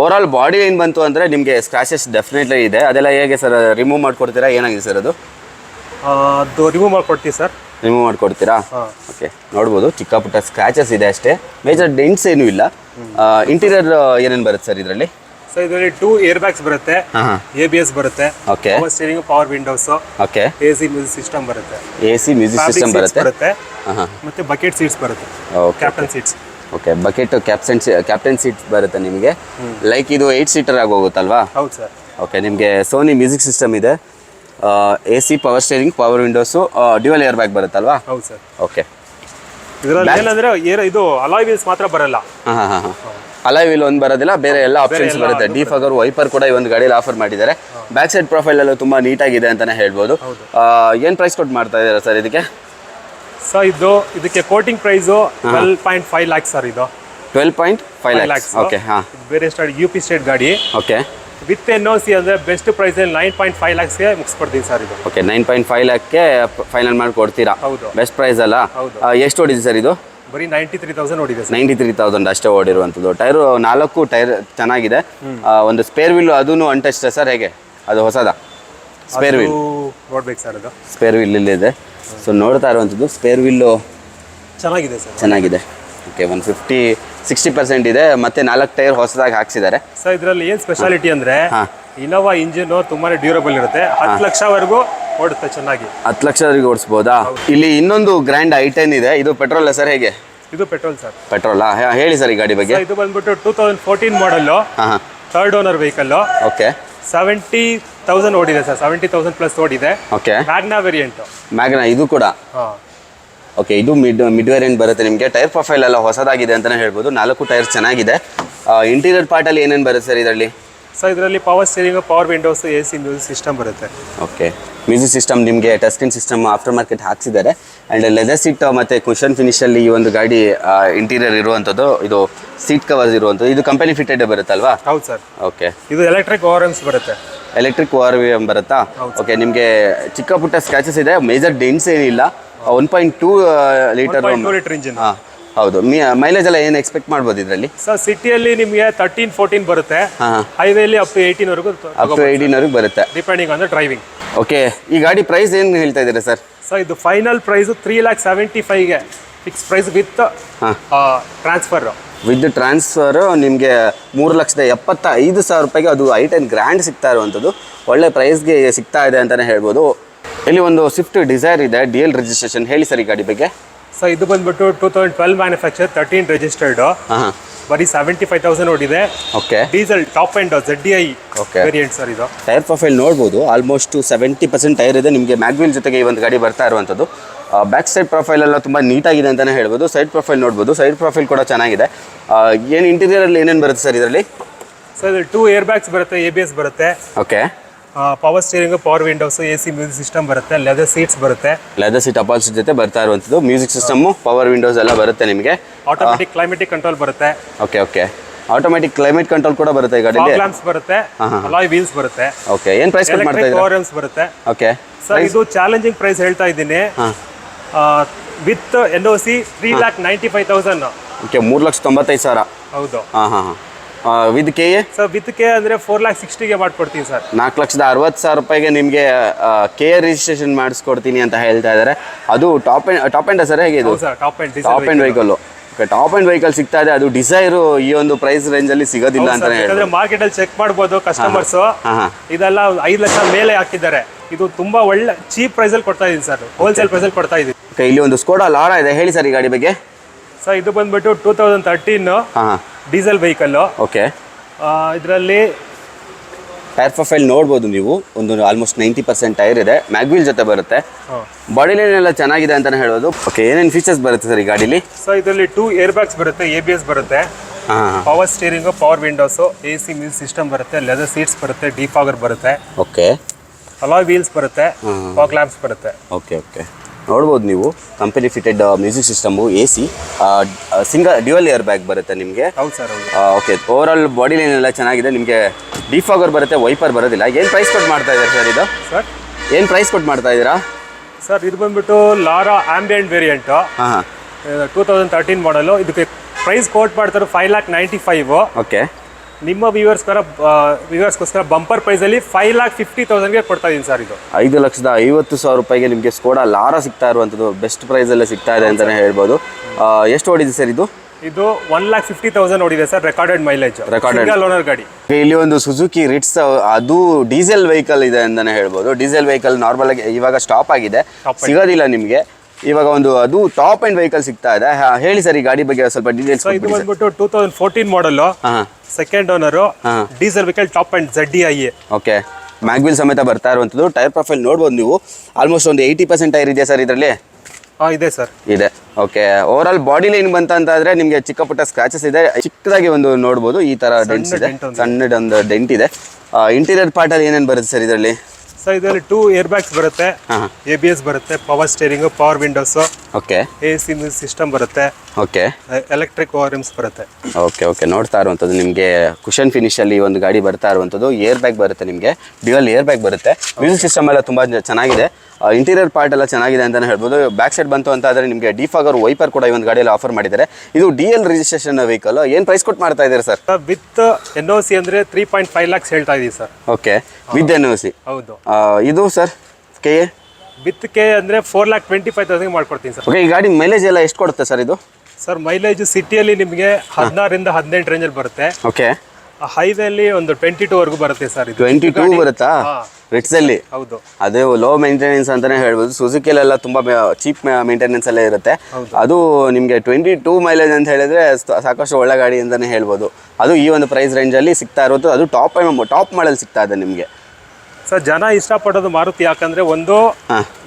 ಓವರ್ ಆಲ್ ಬಾಡಿ ಏನು ಬಂತು ಅಂದರೆ ನಿಮಗೆ ಸ್ಕ್ರಾಚಸ್ ಡೆಫಿನೆಟ್ಲಿ ಇದೆ. ಅದೆಲ್ಲ ಹೇಗೆ ಸರ್ ರಿಮೂವ್ ಮಾಡ್ಕೊಡ್ತೀರಾ? ಏನಾಗಿದೆ ಸರ್ ಅದು? ರಿಮೂವ್ ಮಾಡ್ಕೊಡ್ತೀವಿ ಸರ್. ರಿಮೂವ್ ಮಾಡ್ಕೊಡ್ತೀರಾ? ಓಕೆ, ನೋಡ್ಬೋದು ಚಿಕ್ಕ ಪುಟ್ಟ ಸ್ಕ್ರಾಚಸ್ ಇದೆ ಅಷ್ಟೇ, ಮೇಜರ್ ಡೆಂಟ್ಸ್ ಏನೂ ಇಲ್ಲ. ಇಂಟೀರಿಯರ್ ಏನೇನು ಬರುತ್ತೆ ಸರ್ ಇದರಲ್ಲಿ? ಸರ್, ಇದರಲ್ಲಿ 2 ಏರ್ ಬ್ಯಾಗ್ಸ್ ಬರುತ್ತೆ, ABS ಬರುತ್ತೆ, okay, power steering, power windows, okay, AC music system ಬರುತ್ತೆ, AC ಮ್ಯೂಸಿಕ್ ಸಿಸ್ಟಮ್ ಬರುತ್ತೆ, ಮತ್ತೆ ಬಕೆಟ್ ಸೀಟ್ಸ್ ಬರುತ್ತೆ, captain seats. Okay, bucket captain seats ಬರುತ್ತೆ ನಿಮಗೆ. ಲೈಕ್ ಇದು 8 ಸೀಟರ್ ಆಗಿ ಹೋಗುತ್ತಲ್ವಾ? ಹೌದು ಸರ್. ಓಕೆ, ನಿಮಗೆ ಸೋನಿ ಮ್ಯೂಸಿಕ್ ಸಿಸ್ಟಮ್ ಇದೆ, AC, power steering, power windows, dual air bag ಬರುತ್ತಲ್ವಾ? ಹೌದು ಸರ್. ಓಕೆ, ಇದರಲ್ಲಿ ಏನಂದ್ರೆ ಇದು ಅಲಾಯ್ ವೀಲ್ಸ್ ಮಾತ್ರ ಬರಲ್ಲ. ಅಲಾಯ್ ವೀಲ್ ಒಂದು ಬರೋದಿಲ್ಲ, ಬೇರೆ ಎಲ್ಲ ಆಪ್ಷನ್ಸ್ ಬರುತ್ತೆ. ಡಿಫಾಗರ್, ವೈಪರ್ ಕೂಡ ಈ ಒಂದು ಗಾಡಿಯಲ್ಲಿ ಆಫರ್ ಮಾಡಿದ್ದಾರೆ. ಬ್ಯಾಕ್ ಸೈಡ್ ಪ್ರೊಫೈಲ್ ಎಲ್ಲ ತುಂಬಾ ನೀಟಾಗಿದೆ ಅಂತಾನೆ ಹೇಳ್ಬೋದು. ಏನು ಪ್ರೈಸ್ ಕೊಟ್ಟು ಮಾಡ್ತಾ ಇದ್ದೀರಾ ಸರ್ ಇದಕ್ಕೆ? ಸರ್, ಇದಕ್ಕೆ ಕೋಟಿಂಗ್ ಪ್ರೈಸು 12.5 lakhs ಸರ್. ಇದು 12.5 lakhs. ಓಕೆ, ಬೇರೆ UP ಸ್ಟೇಟ್ ಗಾಡಿ. ಓಕೆ, ವಿತ್ NOC ಅಂದರೆ ಬೆಸ್ಟ್ ಪ್ರೈಸ್ 9.5 lakhsಗೆ ಮುಗಿಸ್ಕೊಡ್ತೀನಿ ಸರ್ ಇದು. ಓಕೆ, 9.5 lakhಗೆ ಫೈನಲ್ ಮಾಡಿ ಕೊಡ್ತೀರಾ? ಹೌದು, ಬೆಸ್ಟ್ ಪ್ರೈಸ್ ಅಲ್ಲ? ಎಷ್ಟು ಓಡಿದೆ ಸರ್ ಇದು? ಬರೀ 93,000 ಓಡಿದೆ ಸರ್. 93,000 ಅಷ್ಟೇ ಓಡಿರುವಂಥದ್ದು. ಟೈರು 4 ಟೈರ್ ಚೆನ್ನಾಗಿದೆ. ಒಂದು ಸ್ಪೇರ್ ವೀಲ್ ಅದೂ ಅನ್ಟಚ್ಡ್ ಸರ್, ಹೇಗೆ ಅದು ಹೊಸದಾ? ಸ್ಪೇರ್ ವೀಲ್ ನೋಡ್ಬೇಕು ಸರ್. ಅದು ಸ್ಪೇರ್ ವೀಲ್ ಇಲ್ಲಿದೆ. ಸೊ ನೋಡ್ತಾ ಇರುವಂಥದ್ದು ಸ್ಪೇರ್ ವೀಲ್ಲು ಚೆನ್ನಾಗಿದೆ ಸರ್. ಚೆನ್ನಾಗಿದೆ. ಓಕೆ, 150-60% ಇದೆ. ಮತ್ತೆ 4 ಟೈರ್ ಹೊಸದಾಗಿ ಹಾಕ್ಸಿದ್ದಾರೆ ಸರ್. ಇದರಲ್ಲಿ ಏನು ಸ್ಪೆಷಾಲಿಟಿ ಅಂದರೆ ಇನೋವಾ ಇಂಜಿನ್ ತುಂಬಾನೇ ಡ್ಯೂರಬಲ್ ಇರುತ್ತೆ, 10 ಲಕ್ಷವರೆಗೂ ಓಡುತ್ತೆ ಚೆನ್ನಾಗಿ. 10 ಲಕ್ಷವರೆಗೆ ಓಡಿಸ್ಬೋದಾ? ಇಲ್ಲಿ ಇನ್ನೊಂದು ಗ್ರ್ಯಾಂಡ್ i10 ಇದೆ, ಇದು ಪೆಟ್ರೋಲ್ ಸರ್ ಹೇಗೆ? ಇದು ಪೆಟ್ರೋಲ್ ಸರ್. ಪೆಟ್ರೋಲಾ? ಹೇಳಿ ಸರ್ ಈ ಗಾಡಿ ಬಗ್ಗೆ. ಇದು ಬಂದ್ಬಿಟ್ಟು 2014 ಮಾಡಲ್ಲು, ಹಾಂ, ಥರ್ಡ್ ಓನರ್ ವೆಹಿಕಲ್. ಓಕೆ. 70,000 ಓಡಿದೆ ಸರ್, 70,000 ಪ್ಲಸ್ ಓಡಿದೆ. ಓಕೆ. Magna variant. ಮ್ಯಾಗ್ನಾ ಇದು ಕೂಡ. ಓಕೆ, ಇದು ಮಿಡ್ ವೇರಿಯಂಟ್ ಬರುತ್ತೆ ನಿಮಗೆ. ಟೈರ್ ಪ್ರೊಫೈಲ್ ಎಲ್ಲ ಹೊಸದಾಗಿದೆ ಅಂತಲೇ ಹೇಳ್ಬೋದು. 4 ಟೈರ್ಸ್ ಚೆನ್ನಾಗಿದೆ. ಇಂಟೀರಿಯರ್ ಪಾರ್ಟಲ್ಲಿ ಏನೇನು ಬರುತ್ತೆ ಸರ್ ಇದರಲ್ಲಿ? ಸೊ ಇದರಲ್ಲಿ power steering, power windows, AC music system ಬರುತ್ತೆ. ಓಕೆ, ಮ್ಯೂಸಿಕ್ ಸಿಸ್ಟಮ್ ನಿಮಗೆ touch screen system after market ಹಾಕ್ಸಿದ್ದಾರೆ. ಆ್ಯಂಡ್ ಲೆದರ್ ಸೀಟ್ ಮತ್ತು ಕುಷನ್ ಫಿನಿಷಲ್ಲಿ ಈ ಒಂದು ಗಾಡಿ ಇಂಟೀರಿಯರ್ ಇರುವಂಥದ್ದು. ಇದು ಸೀಟ್ ಕವರ್ಸ್ ಇರುವಂಥದ್ದು. ಇದು ಕಂಪನಿ ಫಿಟೆಡ್ ಬರುತ್ತಲ್ವಾ? ಹೌದು ಸರ್. ಓಕೆ. ಇದು ಎಲೆಕ್ಟ್ರಿಕ್ ORMs ಬರುತ್ತೆ. ಎಲೆಕ್ಟ್ರಿಕ್ ORM ಬರುತ್ತಾ? ಓಕೆ. ನಿಮಗೆ ಚಿಕ್ಕ ಪುಟ್ಟ ಸ್ಕ್ರಾಚಸ್ ಇದೆ, ಮೇಜರ್ ಡೆಂಟ್ಸ್ ಏನಿಲ್ಲ. 1.2 ಲೀಟರ್ ಇಂಜಿನ್. ಹಾಂ, ಹೌದು. ಮೈಲೇಜ್ ಎಲ್ಲ ಏನು ಎಕ್ಸ್ಪೆಕ್ಟ್ ಮಾಡ್ಬೋದು ಇದರಲ್ಲಿ? ಸರ್ ಸಿಟಿಯಲ್ಲಿ ನಿಮಗೆ 13-14 ಬರುತ್ತೆ. ಹಾಂ, ಹೈವೇಲಿ ಅಪ್ ಟು 18 ವರೆಗೂ ಅಪ್ ಟು 18 ಬರುತ್ತೆ, depending on the driving. Okay. ಈ ಗಾಡಿ ಪ್ರೈಸ್ ಏನು ಹೇಳ್ತಾ ಇದ್ದೀರಾ ಸರ್? ಸರ್ ಇದು ಫೈನಲ್ ಪ್ರೈಸ್ 3,75,000ಗೆ fix price with transfer. With transfer ನಿಮಗೆ 3,75,000 ರೂಪಾಯಿಗೆ ಅದು i10 ಗ್ರ್ಯಾಂಡ್ ಸಿಗ್ತಾ ಇರುವಂಥದ್ದು. ಒಳ್ಳೆ ಪ್ರೈಸ್ಗೆ ಸಿಗ್ತಾ ಇದೆ ಅಂತಲೇ ಹೇಳ್ಬೋದು. ಇಲ್ಲಿ ಒಂದು ಸ್ವಿಫ್ಟ್ ಡಿಸೈರ್ ಇದೆ, DL ರಿಜಿಸ್ಟ್ರೇಷನ್. ಹೇಳಿ ಸರ್ ಈ ಗಾಡಿ ಬಗ್ಗೆ. ಸರ್ ಇದು ಬಂದ್ಬಿಟ್ಟು 2012 ಮ್ಯಾನುಫ್ಯಾಕ್ಚರ್, 13 ರಿಜಿಸ್ಟರ್ಡ್, ಹಾಂ, ಬರೀ 75,000 ಓಡಿದೆ. Okay. Diesel top end ZDI okay variant sir ಇದು. ಟೈರ್ ಪ್ರೊಫೈಲ್ ನೋಡ್ಬೋದು, ಆಲ್ಮೋಸ್ಟ್ 70% ಟೈರ್ ಇದೆ ನಿಮಗೆ. ಮ್ಯಾಗ್ವಿಲ್ ಜೊತೆಗೆ ಈ ಒಂದು ಗಾಡಿ ಬರ್ತಾ ಇರುವಂಥದ್ದು. ಬ್ಯಾಕ್ ಸೈಡ್ ಪ್ರೊಫೈಲ್ ಎಲ್ಲ ತುಂಬ ನೀಟಾಗಿದೆ ಅಂತಲೇ ಹೇಳ್ಬೋದು. ಸೈಡ್ ಪ್ರೊಫೈಲ್ ನೋಡ್ಬೋದು, ಸೈಡ್ ಪ್ರೊಫೈಲ್ ಕೂಡ ಚೆನ್ನಾಗಿದೆ. ಏನು ಇಂಟೀರಿಯರಲ್ಲಿ ಏನೇನು ಬರುತ್ತೆ ಸರ್ ಇದರಲ್ಲಿ? ಸರ್ ಇದು 2 ಏರ್ ಬ್ಯಾಗ್ಸ್ ಬರುತ್ತೆ, ABS ಬರುತ್ತೆ. Okay. Power steering, power windows, AC music system ಬರುತ್ತೆ. ಲೆದರ್ ಸೀಟ್ಸ್ ಬರುತ್ತೆ. ಲೆದರ್ ಸೀಟ್ ಅಪಾಲ್ಸ್ ಜೊತೆ ಬರ್ತಾ ಇರುವಂಥದ್ದು. ಮ್ಯೂಸಿಕ್ ಸಿಸ್ಟಮು, ಪವರ್ ವಿಂಡೋಸ್ ಎಲ್ಲ ಬರುತ್ತೆ ನಿಮಗೆ. ಆಟೋಮೆಟಿಕ್ ಕ್ಲೈಮೇಟಿಕ್ ಕಂಟ್ರೋಲ್ ಬರುತ್ತೆ. Okay, okay. Automatic climate control ಕೂಡ ಬರುತ್ತೆ ಈ ಗಾಡಿಯಲ್ಲಿ. ಫಾಗ್ ಲ್ಯಾಂಪ್ಸ್ ಬರುತ್ತೆ, ಅಲಾಯ್ ವೀಲ್ಸ್ ಬರುತ್ತೆ. ಓಕೆ. ಏನು ಪ್ರೈಸ್ ಕಟ್ ಮಾಡ್ತಾ ಇದ್ದೀರಾ? ORMs ಬರುತ್ತೆ. ಓಕೆ. ಸರ್ ಇದು ಚಾಲೆಂಜಿಂಗ್ ಪ್ರೈಸ್ ಹೇಳ್ತಾ ಇದ್ದೀನಿ. With NOC 3,95,000. ಓಕೆ, 3,95,000. ಹೌದು. ಹಾಂ, ಹಾಂ, ಹಾಂ. With K A? Sir with K ಅಂದರೆ 4,60,000ಗೆ ಮಾಡ್ಕೊಡ್ತೀನಿ ಸರ್. 4,60,000 ರೂಪಾಯಿಗೆ ನಿಮಗೆ ಕೆ ಎ ರಿಜಿಸ್ಟ್ರೇಷನ್ ಮಾಡಿಸ್ಕೊಡ್ತೀನಿ ಅಂತ ಹೇಳ್ತಾ ಇದ್ದಾರೆ. ಅದು ಟಾಪ್ ಎಂಡ್ ಸರ್ ಹೇಗೆ ಇದು? Top end vehicle. Okay, top end vehicle ಸಿಗ್ತಾ ಇದೆ. ಅದು ಡಿಸೈರು ಈ ಒಂದು ಪ್ರೈಸ್ ರೇಂಜಲ್ಲಿ ಸಿಗೋದಿಲ್ಲ ಅಂತಾನೆ ಹೇಳಿದ್ರೆ ಮಾರ್ಕೆಟಲ್ಲಿ ಚೆಕ್ ಮಾಡ್ಬೋದು ಕಸ್ಟಮರ್ಸ್. ಇದೆಲ್ಲ 5 ಲಕ್ಷ ಮೇಲೆ ಹಾಕಿದ್ದಾರೆ. ಇದು ತುಂಬಾ ಒಳ್ಳೆ ಚೀಪ್ ಪ್ರೈಸಲ್ಲಿ ಕೊಡ್ತಾ ಇದ್ದೀನಿ ಸರ್, ಹೋಲ್ಸೇಲ್ ಪ್ರೈಸಲ್ಲಿ ಕೊಡ್ತಾ ಇದ್ದೀನಿ. ಓಕೆ. ಇಲ್ಲಿ ಒಂದು ಸ್ಕೋಡಾ ಲಾರಾ ಇದೆ, ಹೇಳಿ ಸರ್ ಈ ಗಾಡಿ ಬಗ್ಗೆ. ಸರ್ ಇದು ಬಂದ್ಬಿಟ್ಟು 2013 ಡೀಸೆಲ್ ವೆಹಿಕಲ್ಲು. ಓಕೆ. ಇದರಲ್ಲಿ ಟೈರ್ ಪ್ರೊಫೈಲ್ ನೋಡ್ಬೋದು ನೀವು, ಒಂದು ಆಲ್ಮೋಸ್ಟ್ 90% ಟೈರ್ ಇದೆ. ಮ್ಯಾಗ್ವಿಲ್ ಜೊತೆ ಬರುತ್ತೆ. ಬಾಡಿ ಲೈನ್ ಎಲ್ಲ ಚೆನ್ನಾಗಿದೆ ಅಂತಲೇ ಹೇಳ್ಬೋದು. ಓಕೆ, ಏನೇನು ಫೀಚರ್ಸ್ ಬರುತ್ತೆ ಸರ್ ಈ ಗಾಡೀಲಿ? ಸರ್ ಇದರಲ್ಲಿ 2 ಏರ್ ಬ್ಯಾಗ್ಸ್ ಬರುತ್ತೆ, ABS ಬರುತ್ತೆ, power steering, power windows, AC music system ಬರುತ್ತೆ, ಲೆದರ್ ಸೀಟ್ಸ್ ಬರುತ್ತೆ, ಡಿಫಾಗರ್ ಬರುತ್ತೆ. ಓಕೆ. ಅಲಾಯ್ ವೀಲ್ಸ್ ಬರುತ್ತೆ, ಫಾಗ್ ಲ್ಯಾಂಪ್ಸ್ ಬರುತ್ತೆ. Okay, okay. ನೋಡ್ಬೋದು ನೀವು company fitted music system, AC, dual air bag ಬರುತ್ತೆ ನಿಮಗೆ. ಹೌದು sir. Okay. Over all body line ಎಲ್ಲ ಚೆನ್ನಾಗಿದೆ ನಿಮಗೆ. ಡಿಫಾಗರ್ ಬರುತ್ತೆ, ವೈಪರ್ ಬರೋದಿಲ್ಲ. ಏನು ಪ್ರೈಸ್ ಕೊಟ್ಟು ಮಾಡ್ತಾ ಇದ್ದಾರೆ ಸರ್ ಇದು? ಸರ್ ಏನು ಪ್ರೈಸ್ ಕೊಟ್ಟು ಮಾಡ್ತಾ ಇದ್ದೀರಾ? ಸರ್ ಇದು ಬಂದ್ಬಿಟ್ಟು ಲಾರಾ ಆಂಬಿಯಂಟ್ ವೇರಿಯಂಟ್, 2013 ಮಾಡಲು. ಇದಕ್ಕೆ ಪ್ರೈಸ್ ಕೋಟ್ ಮಾಡ್ತಾರೆ 5,95,000. ಓಕೆ. ನಿಮ್ಮ ವ್ಯೂವರ್ಸ್ಗೋಸ್ಕರ ಬಂಪರ್ ಪ್ರೈಸಲ್ಲಿ 5,50,000ಗೆ ಕೊಡ್ತಾ ಇದ್ದೀನಿ ಸರ್. ಇದು 5,50,000 ರೂಪಾಯಿಗೆ ನಿಮಗೆ ಸ್ಕೋಡಾ ಲಾರಾ ಸಿಗ್ತಾ ಇರುವಂಥದ್ದು. ಬೆಸ್ಟ್ ಪ್ರೈಸಲ್ಲೇ ಸಿಗ್ತಾ ಇದೆ ಅಂತಲೇ ಹೇಳ್ಬೋದು. ಎಷ್ಟು ಓಡಿದೆ ಸರ್ ಇದು? ಇದು 1,50,000 ಓಡಿದೆ sir, recorded mileage, single owner ಗಾಡಿ. ಇಲ್ಲಿ ಒಂದು ಸುಜುಕಿ ರಿಟ್ಸ್, ಅದು ಡೀಸೆಲ್ ವೆಹಿಕಲ್ ಇದೆ ಅಂತಲೇ ಹೇಳ್ಬೋದು. ಡೀಸೆಲ್ ವೆಹಿಕಲ್ ನಾರ್ಮಲ್ ಆಗಿ ಇವಾಗ ಸ್ಟಾಪ್ ಆಗಿದೆ, ಸಿಗೋದಿಲ್ಲ ನಿಮಗೆ. ಇವಾಗ ಒಂದು ಅದು ಟಾಪ್ ಎಂಡ್ ವೆಹಿಕಲ್ ಸಿಗ್ತಾ ಇದೆ. ಹೇಳಿ ಸರ್ ಈ ಗಾಡಿ ಬಗ್ಗೆ ಸ್ವಲ್ಪ ಡೀಟೇಲ್ಸ್. ಇದು ಬಂದ್ಬಿಟ್ಟು 2014 ಮಾಡಲು, second owner, diesel vehicle, top end ZDI. Okay. Mag wheel ಸಮೇತ ಬರ್ತಾ ಇರುವಂಥದ್ದು. ಟೈರ್ ಪ್ರೊಫೈಲ್ ನೋಡ್ಬೋದು ನೀವು, ಆಲ್ಮೋಸ್ಟ್ ಒಂದು 80% ಟೈರ್ ಇದೆ ಸರ್ ಇದರಲ್ಲಿ. ಇದೆ ಸರ್, ಇದೆ. Okay. Over all body line ಬಂತಂತಾದ್ರೆ ನಿಮಗೆ ಚಿಕ್ಕ ಪುಟ್ಟ ಸ್ಕ್ರಾಚಸ್ ಇದೆ, ಚಿಕ್ಕದಾಗಿ ಒಂದು ನೋಡ್ಬೋದು ಈ ತರ ಡೆಂಟ್ಸ್ ಇದೆ, ಸಣ್ಣದೊಂದು ಡೆಂಟ್ ಇದೆ. ಇಂಟೀರಿಯರ್ ಪಾರ್ಟ್ ಅಲ್ಲಿ ಏನೇನು ಬರುತ್ತೆ ಸರ್ ಇದರಲ್ಲಿ? ಸರ್ ಇದರಲ್ಲಿ 2 ಏರ್ ಬ್ಯಾಗ್ಸ್ ಬರುತ್ತೆ, ABS ಬರುತ್ತೆ, power steering, power windows, okay, AC music system ಬರುತ್ತೆ, ಓಕೆ, ಎಲೆಕ್ಟ್ರಿಕ್ ORMs ಬರುತ್ತೆ. Okay, okay. ನೋಡ್ತಾ ಇರುವಂಥದ್ದು ನಿಮಗೆ ಕುಷನ್ ಫಿನಿಶ್ ಅಲ್ಲಿ ಒಂದು ಗಾಡಿ ಬರ್ತಾ ಇರುವಂಥದ್ದು. ಏರ್ ಬ್ಯಾಗ್ ಬರುತ್ತೆ ನಿಮಗೆ, ಡ್ಯುಯಲ್ ಏರ್ ಬ್ಯಾಗ್ ಬರುತ್ತೆ. ಮ್ಯೂಸಿಕ್ ಸಿಸ್ಟಮ್ ಎಲ್ಲ ತುಂಬಾ ಚೆನ್ನಾಗಿದೆ. ಇಂಟೀರಿಯರ್ ಪಾರ್ಟ್ ಎಲ್ಲ ಚೆನ್ನಾಗಿದೆ ಅಂತಲೇ ಹೇಳ್ಬೋದು. ಬ್ಯಾಕ್ ಸೈಡ್ ಬಂತು ಅಂತ ಆದರೆ ನಿಮಗೆ ಡಿಫಾಗರ್, ವೈಪರ್ ಕೂಡ ಈ ಒಂದು ಗಾಡಿಯಲ್ಲಿ ಆಫರ್ ಮಾಡಿದ್ದಾರೆ. ಇದು DL ರಿಜಿಸ್ಟ್ರೇಷನ್ ವೆಹಿಕಲ್. ಏನು ಪ್ರೈಸ್ ಕೊಟ್ಟು ಮಾಡ್ತಾ ಇದ್ದಾರೆ ಸರ್? ವಿತ್ NOC ಅಂದರೆ 3.5 lakhs ಹೇಳ್ತಾ ಇದ್ದೀವಿ ಸರ್. Okay, with NOC. ಹೌದು. ಇದು sir K A with K ಅಂದರೆ 4,25,000 ಮಾಡ್ಕೊಡ್ತೀನಿ ಸರ್. ಓಕೆ. ಈ ಗಾಡಿ ಮೈಲೇಜ್ ಎಲ್ಲ ಎಷ್ಟು ಕೊಡುತ್ತೆ ಸರ್ ಇದು? ಸರ್ ಮೈಲೇಜ್ ಸಿಟಿಯಲ್ಲಿ ನಿಮಗೆ 16 ರಿಂದ 18 ರೇಂಜಲ್ಲಿ ಬರುತ್ತೆ. ಓಕೆ. ಹೈವೇಲಿ ಒಂದು 22 ವರೆಗೂ ಬರುತ್ತೆ ಸರ್ ಇದು 22 ಬರುತ್ತಾ ರಿಟ್ಸಲ್ಲಿ? ಹೌದು. ಅದೇ ಲೋ ಮೇಂಟೆನೆನ್ಸ್ ಅಂತಾನೆ ಹೇಳ್ಬೋದು. ಸುಜುಕಿಲೆಲ್ಲ ತುಂಬಾ ಚೀಪ್ ಮೇಂಟೆನೆನ್ಸ್ ಅಲ್ಲೇ ಇರುತ್ತೆ. ಅದು ನಿಮಗೆ 22 ಮೈಲೇಜ್ ಅಂತ ಹೇಳಿದ್ರೆ ಸಾಕಷ್ಟು ಒಳ್ಳೆ ಗಾಡಿ ಅಂತಾನೆ ಹೇಳ್ಬೋದು. ಅದು ಈ ಒಂದು ಪ್ರೈಸ್ ರೇಂಜಲ್ಲಿ ಸಿಗ್ತಾ ಇರೋದು. ಅದು ಟಾಪ್ ಮಾಡಲ್ ಸಿಗ್ತಾ ಇದೆ ನಿಮಗೆ. ಸರ್ ಜನ ಇಷ್ಟಪಡೋದು ಮಾರುತಿ ಯಾಕಂದ್ರೆ ಒಂದು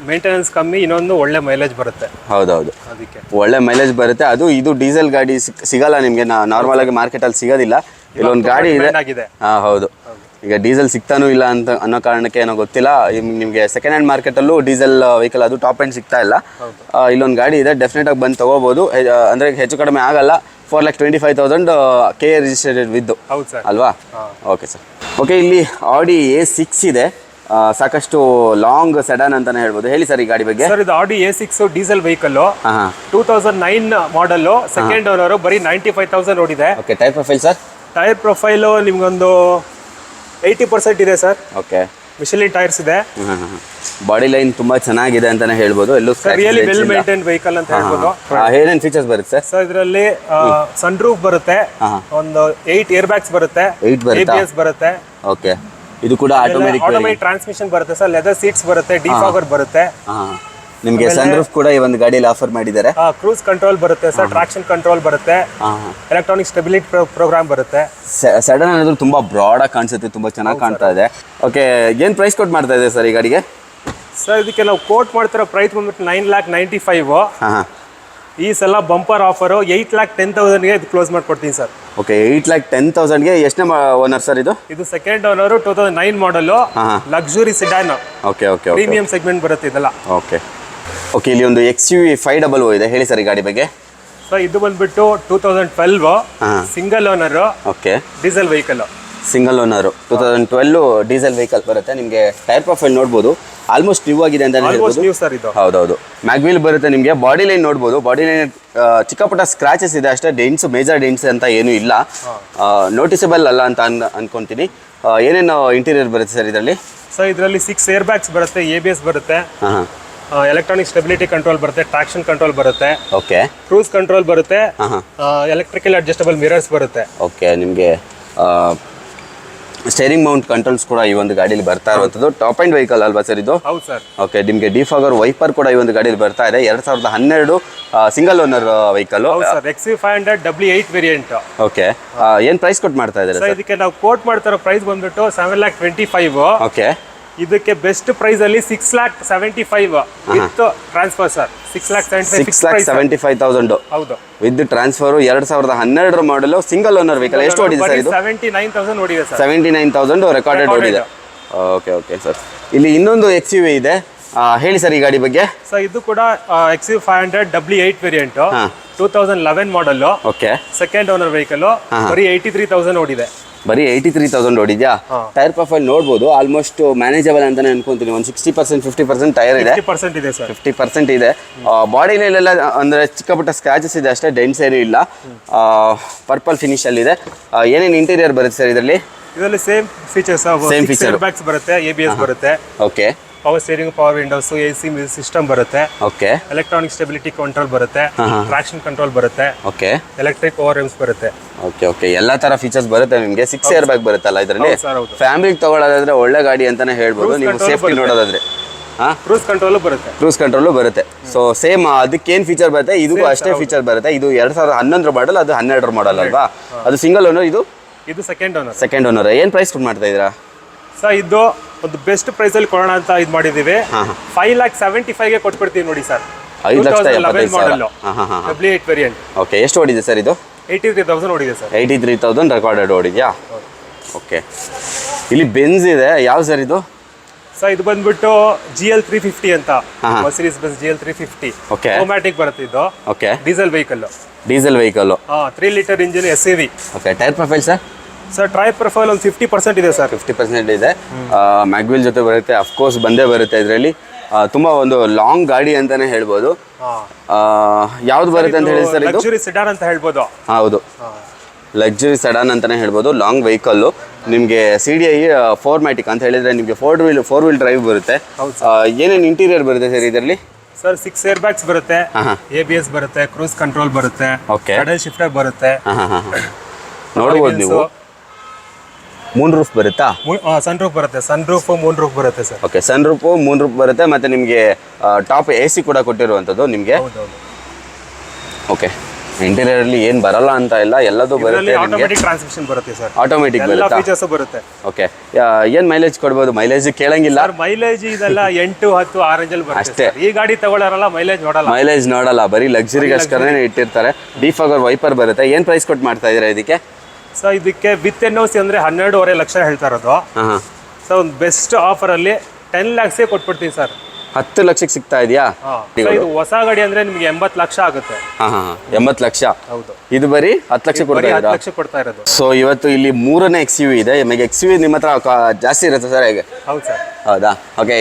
ಮೇಂಟೆನೆನ್ಸ್ ಕಮ್ಮಿ, ಇನ್ನೊಂದು ಒಳ್ಳೆ ಮೈಲೇಜ್ ಬರುತ್ತೆ. ಹೌದೌದು, ಅದಕ್ಕೆ ಒಳ್ಳೆ ಮೈಲೇಜ್ ಬರುತ್ತೆ. ಅದು ಇದು ಡೀಸೆಲ್ ಗಾಡಿ ಸಿಗಲ್ಲ ನಿಮಗೆ, ನಾರ್ಮಲ್ ಆಗಿ ಮಾರ್ಕೆಟಲ್ಲಿ ಸಿಗೋದಿಲ್ಲ. ಇಲ್ಲೊಂದು ಗಾಡಿ ಇದೆ. ಹೌದು, ಈಗ ಡೀಸೆಲ್ ಸಿಗ್ತಾನೂ ಇಲ್ಲ ಅಂತ ಅನ್ನೋ ಕಾರಣಕ್ಕೆ ಏನೋ ಗೊತ್ತಿಲ್ಲ. ನಿಮಗೆ ಸೆಕೆಂಡ್ ಹ್ಯಾಂಡ್ ಮಾರ್ಕೆಟಲ್ಲೂ ಡೀಸೆಲ್ ವೆಹಿಕಲ್ ಅದು ಟಾಪ್ ಎಂಡ್ ಸಿಗ್ತಾ ಇಲ್ಲ. ಇಲ್ಲೊಂದು ಗಾಡಿ ಇದೆ, ಡೆಫಿನೆಟ್ ಆಗಿ ಬಂದು ತೊಗೋಬೋದು. ಅಂದರೆ ಹೆಚ್ಚು ಕಡಿಮೆ ಆಗಲ್ಲ. 4,25,000 ಕೆ ರಿಜಿಸ್ಟರ್ಡ್ ವಿದ್ದು ಅಲ್ವಾ? Okay sir. ಓಕೆ, ಇಲ್ಲಿ ಆಡಿ A6 ಇದೆ. ಸಾಕಷ್ಟು ಲಾಂಗ್ ಸೆಡಾನ್ ಅಂತಾನೆ ಹೇಳ್ಬೋದು. ಹೇಳಿ ಸರ್ ಈ ಗಾಡಿ ಬಗ್ಗೆ. ಸರ್ ಇದು ಆಡಿ A6 ಡೀಸೆಲ್ ವೆಹಿಕಲ್, 2009 ಮಾಡಲ್, ಸೆಕೆಂಡ್ ಓನರ್, ಬರೀ 95,000 ಓಡಿದೆ. Okay, tyre profile sir? Tyre profile ನಿಮ್ಗೊಂದು 80% ಇದೆ ಸರ್. ಓಕೆ, ಮಿಶೆಲಿನ್ ಟೈರ್ಸ್ ಇದೆ. ಬಾಡಿ ಲೈನ್ ತುಂಬಾ ಚೆನ್ನಾಗಿದೆ ಅಂತಾನೆ ಹೇಳ್ಬೋದು. ಎಲ್ಲೂ ರಿಯಲಿ ವೆಲ್ ಮೇಂಟೈನ್ ವೆಹಿಕಲ್ ಅಂತ ಹೇಳ್ಬೋದು. ಏನೇನು ಫೀಚರ್ಸ್ ಬರುತ್ತೆ ಸರ್? ಸರ್ ಇದರಲ್ಲಿ ಸನ್ ರೂಫ್ ಬರುತ್ತೆ, ಒಂದು 8 ಏರ್ ಬ್ಯಾಗ್ಸ್ ಬರುತ್ತೆ, ABS ಬರುತ್ತೆ. ಓಕೆ, ಇದು ಕೂಡ ಆಟೋಮೆಟಿಕ್ ಟ್ರಾನ್ಸ್ಮಿಷನ್ ಬರುತ್ತೆ ಸರ್. ಲೆದರ್ ಸೀಟ್ಸ್ ಬರುತ್ತೆ, ಡಿಫಾಗರ್ ಬರುತ್ತೆ. ನಿಮಗೆ ಸನ್ ರೂಫ್ ಕೂಡ ಈ ಒಂದು ಗಾಡಿಯಲ್ಲಿ ಆಫರ್ ಮಾಡಿದ್ದಾರೆ. ಕ್ರೂಸ್ ಕಂಟ್ರೋಲ್ ಬರುತ್ತೆ ಸರ್, ಟ್ರಾಕ್ಷನ್ ಕಂಟ್ರೋಲ್ ಬರುತ್ತೆ, ಎಲೆಕ್ಟ್ರಾನಿಕ್ ಸ್ಟೆಬಿಲಿಟಿ ಪ್ರೋಗ್ರಾಮ್ ಬರುತ್ತೆ. ಸಡನ್ ಅನ್ನೋದು ತುಂಬಾ ಬ್ರಾಡ್ ಆಗಿ ಕಾಣಿಸುತ್ತೆ, ತುಂಬಾ ಚೆನ್ನಾಗಿ ಕಾಣ್ತಾ ಇದೆ. ಓಕೆ, ಏನ್ ಪ್ರೈಸ್ ಕೋಟ್ ಮಾಡ್ತಾ ಇದೆ ಸರ್ ಈ ಗಾಡಿಗೆ? ಸರ್ ಇದಕ್ಕೆ ನಾವು ಕೋಟ್ ಮಾಡ್ತಿರೋ ಪ್ರೈಸ್ ಬಂದ್ಬಿಟ್ಟು 9,95,000. ಈ ಸಲ ಬಂಪರ್ ಆಫರು 8,10,000ಗೆ ಇದು ಕ್ಲೋಸ್ ಮಾಡ್ಕೊಡ್ತೀನಿ ಸರ್. ಓಕೆ, 8,10,000ಗೆ ಎಷ್ಟನೇ ಓನರ್ ಸರ್ ಇದು? ಇದು second owner, 2009 model, luxury sedan. Okay okay, premium segment ಬರುತ್ತೆ ಇದೆಲ್ಲ. ಓಕೆ ಓಕೆ, ಇಲ್ಲಿ ಒಂದು XUV 500 ಇದೆ. ಹೇಳಿ ಸರ್ ಈ ಗಾಡಿ ಬಗ್ಗೆ. ಸರ್ ಇದು ಬಂದ್ಬಿಟ್ಟು 2012 single owner. Okay, diesel vehicle. Single owner 2012 diesel vehicle ಬರುತ್ತೆ. ನಿಮಗೆ ಟೈರ್ ಪ್ರೊಫೈಲ್ ನೋಡ್ಬೋದು, ಆಲ್ಮೋಸ್ಟ್ ನ್ಯೂ ಆಗಿದೆ ಅಂತ ಹೇಳ್ಬೋದು. ಹೌದೌದು, ಮ್ಯಾಗ್ವೀಲ್ ಬರುತ್ತೆ. ನಿಮಗೆ ಬಾಡಿ ಲೈನ್ ನೋಡ್ಬೋದು. ಬಾಡಿ ಲೈನ್ ಚಿಕ್ಕ ಪುಟ್ಟ ಸ್ಕ್ರಾಚಸ್ ಇದೆ ಅಷ್ಟೇ, ಡೆಂಟ್ಸ್, ಮೇಜರ್ ಡೆಂಟ್ಸ್ ಅಂತ ಏನೂ ಇಲ್ಲ. ನೋಟಿಸಬಲ್ ಅಲ್ಲ ಅಂತ ಅನ್ಕೊಂತೀನಿ. ಏನೇನು ಇಂಟೀರಿಯರ್ ಬರುತ್ತೆ ಸರ್ ಇದರಲ್ಲಿ? ಸರ್ ಇದರಲ್ಲಿ 6 ಏರ್ ಬ್ಯಾಗ್ಸ್ ಬರುತ್ತೆ, ABS ಬರುತ್ತೆ, ಎಲೆಕ್ಟ್ರಾನಿಕ್ ಸ್ಟೆಬಿಲಿಟಿ ಕಂಟ್ರೋಲ್ ಬರುತ್ತೆ, ಟ್ರಾಕ್ಷನ್ ಕಂಟ್ರೋಲ್ ಬರುತ್ತೆ. ಓಕೆ, ಕ್ರೂಸ್ ಕಂಟ್ರೋಲ್ ಬರುತ್ತೆ, ಎಲೆಕ್ಟ್ರಿಕಲ್ ಅಡ್ಜಸ್ಟಬಲ್ ಮಿರರ್ಸ್ ಬರುತ್ತೆ. ಓಕೆ, ನಿಮಗೆ ಸ್ಟೇರಿಂಗ್ ಮೌಂಟ್ ಕಂಟ್ರೋಲ್ಸ್ ಕೂಡ ಈ ಒಂದು ಗಾಡಿಯಲ್ಲಿ ಬರ್ತಾ ಇರುವಂಥದ್ದು. ಟಾಪ್ ಎಂಡ್ ವೆಹಿಕಲ್ ಅಲ್ವಾ ಸರ್ ಇದು? ಹೌದು ಸರ್. ಓಕೆ, ನಿಮಗೆ ಡಿಫಾಗರ್ ವೈಪರ್ ಕೂಡ ಈ ಒಂದು ಗಾಡಿಯಲ್ಲಿ ಬರ್ತಾ ಇದೆ. 2012 single owner vehicle. XC500 W8 variant. Okay, ಏನು ಪ್ರೈಸ್ ಕೊಟ್ಟು ಮಾಡ್ತಾ ಇದ್ದಾರೆ ಸರ್? ಇದಕ್ಕೆ ನಾವು ಕೋಟ್ ಮಾಡ್ತಾರೋ ಪ್ರೈಸ್ ಬಂದ್ಬಿಟ್ಟು 7,25,000. ಓಕೆ, ಇದಕ್ಕೆ ಬೆಸ್ಟ್ ಪ್ರೈಸ್ ಅಲ್ಲಿ 6,75,000 ವಿತ್ ಟ್ರಾನ್ಸ್ಫರ್ ಸರ್. 6,75,000 ಹೌದು, with transfer. 2012 model single owner vehicle. ಎಷ್ಟು ಓಡಿದೆ ಸರ್ ಇದು? 79,000 ಓಡಿದೆ ಸರ್. 79,000 ರೆಕಾರ್ಡೆಡ್ ಓಡಿದೆ. Okay okay sir. ಇಲ್ಲಿ ಇನ್ನೊಂದು XUV ಇದೆ, ಹೇಳಿ ಸರ್ ಈ ಗಾಡಿ ಬಗ್ಗೆ. ಸರ್ ಇದು ಕೂಡ XC500 W8 ವೇರಿಯಂಟ್, 2011 ಮಾಡಲ್. ಓಕೆ, ಸೆಕೆಂಡ್ ಓನರ್ ವೆಹಿಕಲ್, ಬರೀ 83,000 ಓಡಿದೆ. ಬರೀ 83,000 ಓಡಿದ್ಯಾ? ಟೈರ್ ಪ್ರೊಫೈಲ್ ನೋಡ್ಬೋದು, ಆಲ್ಮೋಸ್ಟ್ ಮ್ಯಾನೇಜಬಲ್ ಅಂತಾನೆ ಅನ್ಕೊಂತೀನಿ. ಒಂದು 60% 50% ಟೈರ್ ಇದೆ. 50% ಇದೆ ಸರ್. 50% ಇದೆ. ಬಾಡಿಲೆಲ್ಲ ಅಂದ್ರೆ ಚಿಕ್ಕ ಪುಟ್ಟ ಸ್ಕ್ರಾಚಸ್ ಇದೆ ಅಷ್ಟೇ, ಡೆಂಟ್ಸ್ ಏನೂ ಇಲ್ಲ. ಪರ್ಪಲ್ ಫಿನಿಶ್ ಅಲ್ಲಿ ಇದೆ. ಏನೇನು ಇಂಟೀರಿಯರ್ ಬರುತ್ತೆ ಸರ್ ಇದರಲ್ಲಿ? ಇದರಲ್ಲಿ same features, same feature bags ಬರುತ್ತೆ, ABS ಬರುತ್ತೆ. Okay, power steering, power windows, AC system ಬರುತ್ತೆ. ಓಕೆ, ಎಲೆಕ್ಟ್ರಾನಿಕ್ ಸ್ಟೆಬಿಲಿಟಿ ಕಂಟ್ರೋಲ್ ಬರುತ್ತೆ, ಟ್ರಾಕ್ಷನ್ ಕಂಟ್ರೋಲ್ ಬರುತ್ತೆ. ಓಕೆ, ಎಲೆಕ್ಟ್ರಿಕ್ ಓವರ್ ರಿಮ್ಸ್ ಬರುತ್ತೆ. ಓಕೆ ಓಕೆ, ಎಲ್ಲಾ ತರ ಫೀಚರ್ಸ್ ಬರುತ್ತೆ ನಿಮಗೆ. 6 ಏರ್ ಬ್ಯಾಗ್ ಬರುತ್ತಲ್ಲ ಇದರಲ್ಲಿ. ಫ್ಯಾಮಿಲಿಗೆ ತಗೊಳ್ಳೋದಾದ್ರೆ ಒಳ್ಳೆ ಗಾಡಿ ಅಂತಾನೆ ಹೇಳ್ಬೋದು. ನೀವು ಸೇಫ್ಟಿ ನೋಡೋದಾದ್ರೆ ಕ್ರೂಸ್ ಕಂಟ್ರೋಲ್ ಬರುತ್ತೆ. ಕ್ರೂಸ್ ಕಂಟ್ರೋಲ್ ಬರುತ್ತೆ. ಸೊ ಸೇಮ್ ಅದಕ್ಕೇನು ಫೀಚರ್ ಬರುತ್ತೆ, ಇದಕ್ಕೂ ಅಷ್ಟೇ ಫೀಚರ್ ಬರುತ್ತೆ. ಇದು 2011 ಮಾಡಲ್, ಅದು 12 ಮಾಡಲ್ ಅಲ್ವಾ? ಅದು ಸಿಂಗಲ್ ಓನರ್, ಇದು ಸೆಕೆಂಡ್ ಓನರ್. Second owner. ಏನು ಪ್ರೈಸ್ ಕೊಟ್ಟು ಮಾಡ್ತಾ ಇದ್ದೀರಾ ಸರ್? ಇದು ಒಂದು ಬೆಸ್ಟ್ ಪ್ರೈಸ್ ಅಲ್ಲಿ ಕೊಡೋಣ ಅಂತ ಇದು ಮಾಡಿದೀವಿ. 5,75,000ಗೆ ಕೊಟ್ಬಿಡ್ತೀವಿ ನೋಡಿ ಸರ್. 5,75,000 W8 variant. ಓಕೆ, ಎಷ್ಟು ಓಡಿದೆ ಸರ್ ಇದು? 83,000 ಓಡಿದೆ ಸರ್. 83,000 ರೆಕಾರ್ಡೆಡ್ ಓಡಿದ್ಯಾ? ಓಕೆ, ಇಲ್ಲಿ ಬೆನ್ಸ್ ಇದೆ. ಯಾವ ಸರ್ ಇದು? ಸರ್ ಇದು ಬಂದ್ಬಿಟ್ಟು GL 350 ಅಂತ, Mercedes Benz GL 350. Okay, automatic ಬರುತ್ತೆ ಇದು. Okay, diesel vehicle. Diesel vehicle. 3 litre engine SUV. Okay, tyre profile sir? Sir tyre profile ಒಂದು 50% ಇದೆ ಸರ್. 50% ಇದೆ. ಮ್ಯಾಗ್ವಿಲ್ ಜೊತೆ ಬರುತ್ತೆ, ಅಫ್ಕೋರ್ಸ್ ಬಂದೇ ಬರುತ್ತೆ ಇದರಲ್ಲಿ. ತುಂಬ ಒಂದು ಲಾಂಗ್ ಗಾಡಿ ಅಂತಾನೆ ಹೇಳ್ಬೋದು. ಯಾವ್ದು ಬರುತ್ತೆ ಅಂತ ಹೇಳಿ ಸರ್? ಇದು ಲಕ್ಸುರಿ ಸೆಡಾನ್ ಅಂತ ಹೇಳ್ಬೋದು. ಹೌದು, ಲಕ್ಸುರಿ ಸೆಡಾನ್ ಅಂತಾನೆ ಹೇಳ್ಬೋದು. Long vehicle. ನಿಮಗೆ CDI 4MATIC ಅಂತ ಹೇಳಿದ್ರೆ ನಿಮಗೆ ಫೋರ್ ವೀಲ್ ಡ್ರೈವ್ ಬರುತ್ತೆ. ಏನೇನು ಇಂಟೀರಿಯರ್ ಬರುತ್ತೆ ಸರ್ ಇದರಲ್ಲಿ? ಸರ್ 6 ಏರ್ ಬ್ಯಾಗ್ಸ್ ಬರುತ್ತೆ, ABS ಬರುತ್ತೆ, ಕ್ರೂಸ್ ಕಂಟ್ರೋಲ್ ಬರುತ್ತೆ, ಓಕೆ, ಪೆಡಲ್ ಶಿಫ್ಟರ್ ಬರುತ್ತೆ. ನೋಡ್ಬೋದು ನೀವು. ಮೂನ್ ರೂಫ್ ಬರುತ್ತಾ? ಸನ್ ರೂಫ್ ಬರುತ್ತೆ, ಸನ್ ರೂಫ್ ಮೂನ್ ರೂಫ್ ಬರುತ್ತೆ sir. Okay, sun roof Moon roof ಬರುತ್ತೆ, ಮತ್ತು ನಿಮಗೆ ಟಾಪ್ AC ಕೂಡ ಕೊಟ್ಟಿರುವಂಥದ್ದು ನಿಮಗೆ. ಹೌದೌದು. ಓಕೆ, ಇಂಟೀರಿಯರಲ್ಲಿ ಏನು ಬರಲ್ಲ ಅಂತ ಇಲ್ಲ, ಎಲ್ಲದೂ ಬರುತ್ತೆ ನಿಮಗೆ. ಆಟೋಮೆಟಿಕ್ ಟ್ರಾನ್ಸ್ಮಿಷನ್ ಬರುತ್ತೆ ಸರ್, ಆಟೋಮೆಟಿಕ್ ಎಲ್ಲ ಬರುತ್ತಾ? ಫೀಚರ್ಸ್ ಬರುತ್ತೆ. ಓಕೆ, ಏನು ಮೈಲೇಜ್ ಕೊಡ್ಬೋದು? ಮೈಲೇಜ್ ಕೇಳಂಗಿಲ್ಲ ಸರ್ ಮೈಲೇಜ್ ಇದೆಲ್ಲ 8-10 ಆ ರೇಂಜಲ್ಲಿ ಬರುತ್ತೆ ಅಷ್ಟೇ. ಸರ್. ಈ ಗಾಡಿ ತಗೊಳ್ಳಾರಲ್ಲ ಮೈಲೇಜ್ ನೋಡಲ್ಲ. ಮೈಲೇಜ್ ನೋಡಲ್ಲ, ಬರೀ ಲಕ್ಸುರಿಗೋಸ್ಕರನೇ ಇಟ್ಟಿರ್ತಾರೆ. ಡಿಫಾಗರ್ ವೈಪರ್ ಬರುತ್ತೆ. ಏನು ಪ್ರೈಸ್ ಕೊಟ್ಟು ಮಾಡ್ತಾ ಇದ್ದೀರಾ ಇದಕ್ಕೆ? ಸೊ ಇದಕ್ಕೆ ವಿತ್ NOC ಅಂದರೆ 12.5 ಲಕ್ಷ ಹೇಳ್ತಾ ಇರೋದು. ಹಾಂ. ಸೊ ಒಂದು ಬೆಸ್ಟ್ ಆಫರಲ್ಲಿ 10 lakhs ಕೊಟ್ಬಿಡ್ತೀನಿ ಸರ್. 10 ಲಕ್ಷಕ್ಕೆ ಸಿಗ್ತಾ ಇದೆಯಾ? ಇದು ಹೊಸ ಗಾಡಿ ಅಂದರೆ ನಿಮಗೆ 80 ಲಕ್ಷ ಆಗುತ್ತೆ. ಹಾಂ ಹಾಂ, 80 ಲಕ್ಷ. ಹೌದು, ಇದು ಬರೀ 10 ಲಕ್ಷ ಕೊಡ್ತಾ 10 ಇದ್ದೀರಾ? ಲಕ್ಷ ಕೊಡ್ತಾ ಇರೋದು. ಸೊ ಇವತ್ತು ಇಲ್ಲಿ 3ನೇ XUV ಇದೆ. ನಿಮಗೆ XUV ನಿಮ್ಮ ಹತ್ರ ಜಾಸ್ತಿ ಇರುತ್ತೆ ಸರ್ ಹೇಗೆ? ಹೌದು ಸರ್. ಹೌದಾ? ಓಕೆ,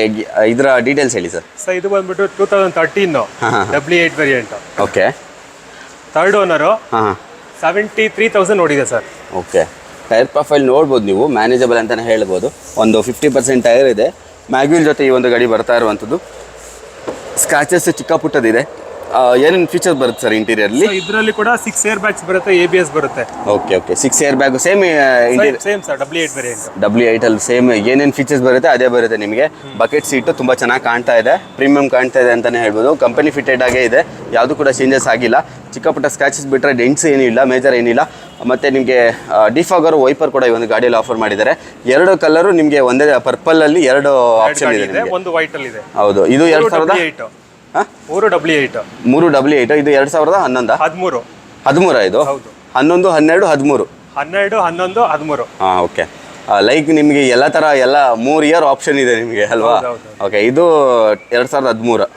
ಇದರ ಡೀಟೇಲ್ಸ್ ಹೇಳಿ ಸರ್. ಸೊ ಇದು ಬಂದ್ಬಿಟ್ಟು 2013 W8 variant. Okay, third owner. ಹಾಂ ಹಾಂ. 73,000 ಓಡಿದೆ ಸರ್. ಓಕೆ, ಟೈರ್ ಪ್ರೊಫೈಲ್ ನೋಡ್ಬೋದು ನೀವು, ಮ್ಯಾನೇಜಬಲ್ ಅಂತಲೇ ಹೇಳ್ಬೋದು. ಒಂದು 50% ಟೈರ್ ಇದೆ. ಮ್ಯಾಗ್ವಿಲ್ ಜೊತೆ ಈ ಒಂದು ಗಾಡಿ ಬರ್ತಾ ಇರುವಂಥದ್ದು. ಸ್ಕ್ರಾಚಸ್ ಚಿಕ್ಕ ಪುಟ್ಟದಿದೆ. ಏನೇನು ಫೀಚರ್ಸ್ ಬರುತ್ತೆ ಸರ್ ಇಂಟೀರಿಯರ್ಲಿ? ಇದರಲ್ಲಿ ಕೂಡ 6 ಏರ್ ಬ್ಯಾಗ್ಸ್ ಬರುತ್ತೆ, ABS ಬರುತ್ತೆ. Okay okay, 6 air bag same same sir, W8 variant. W8 ಅಲ್ಲಿ ಸೇಮ್ ಏನೇನು ಫೀಚರ್ಸ್ ಬರುತ್ತೆ ಅದೇ ಬರುತ್ತೆ ನಿಮಗೆ. ಬಕೆಟ್ ಸೀಟು ತುಂಬ ಚೆನ್ನಾಗಿ ಕಾಣ್ತಾ ಇದೆ, ಪ್ರೀಮಿಯಂ ಕಾಣ್ತಾ ಇದೆ ಅಂತಲೇ ಹೇಳ್ಬೋದು. ಕಂಪನಿ ಫಿಟೆಡ್ ಆಗೇ ಇದೆ, ಯಾವುದು ಕೂಡ ಚೇಂಜಸ್ ಆಗಿಲ್ಲ. ಚಿಕ್ಕ ಪುಟ್ಟ ಸ್ಕ್ರಾಚಸ್ ಬಿಟ್ಟರೆ ಡೆಂಟ್ಸ್ ಏನಿಲ್ಲ, ಮೇಜರ್ ಏನಿಲ್ಲ. ಮತ್ತು ನಿಮಗೆ ಡಿಫಾಗರ್ ವೈಪರ್ ಕೂಡ ಈ ಒಂದು ಗಾಡಿಯಲ್ಲಿ ಆಫರ್ ಮಾಡಿದ್ದಾರೆ. 2 ಕಲರು ನಿಮಗೆ ಒಂದೇ ಪರ್ಪಲಲ್ಲಿ 2 ಆಪ್ಷನ್ ಇದೆ ನಿಮಗೆ. ಒಂದು ವೈಟ್ ಅಲ್ಲಿ ಇದೆ. ಹೌದು, ಇದು 2000 ಹಾಂ, 3 W8. 3 W8. ಇದು 2011 13 ಇದು? ಹೌದು. 11 12 13 12 11 13. ಹಾಂ, ಓಕೆ. ಲೈಕ್ ನಿಮಗೆ ಎಲ್ಲ ಥರ ಎಲ್ಲ 3 ಇಯರ್ ಆಪ್ಷನ್ ಇದೆ ನಿಮಗೆ ಅಲ್ವಾ? ಓಕೆ, ಇದು 2013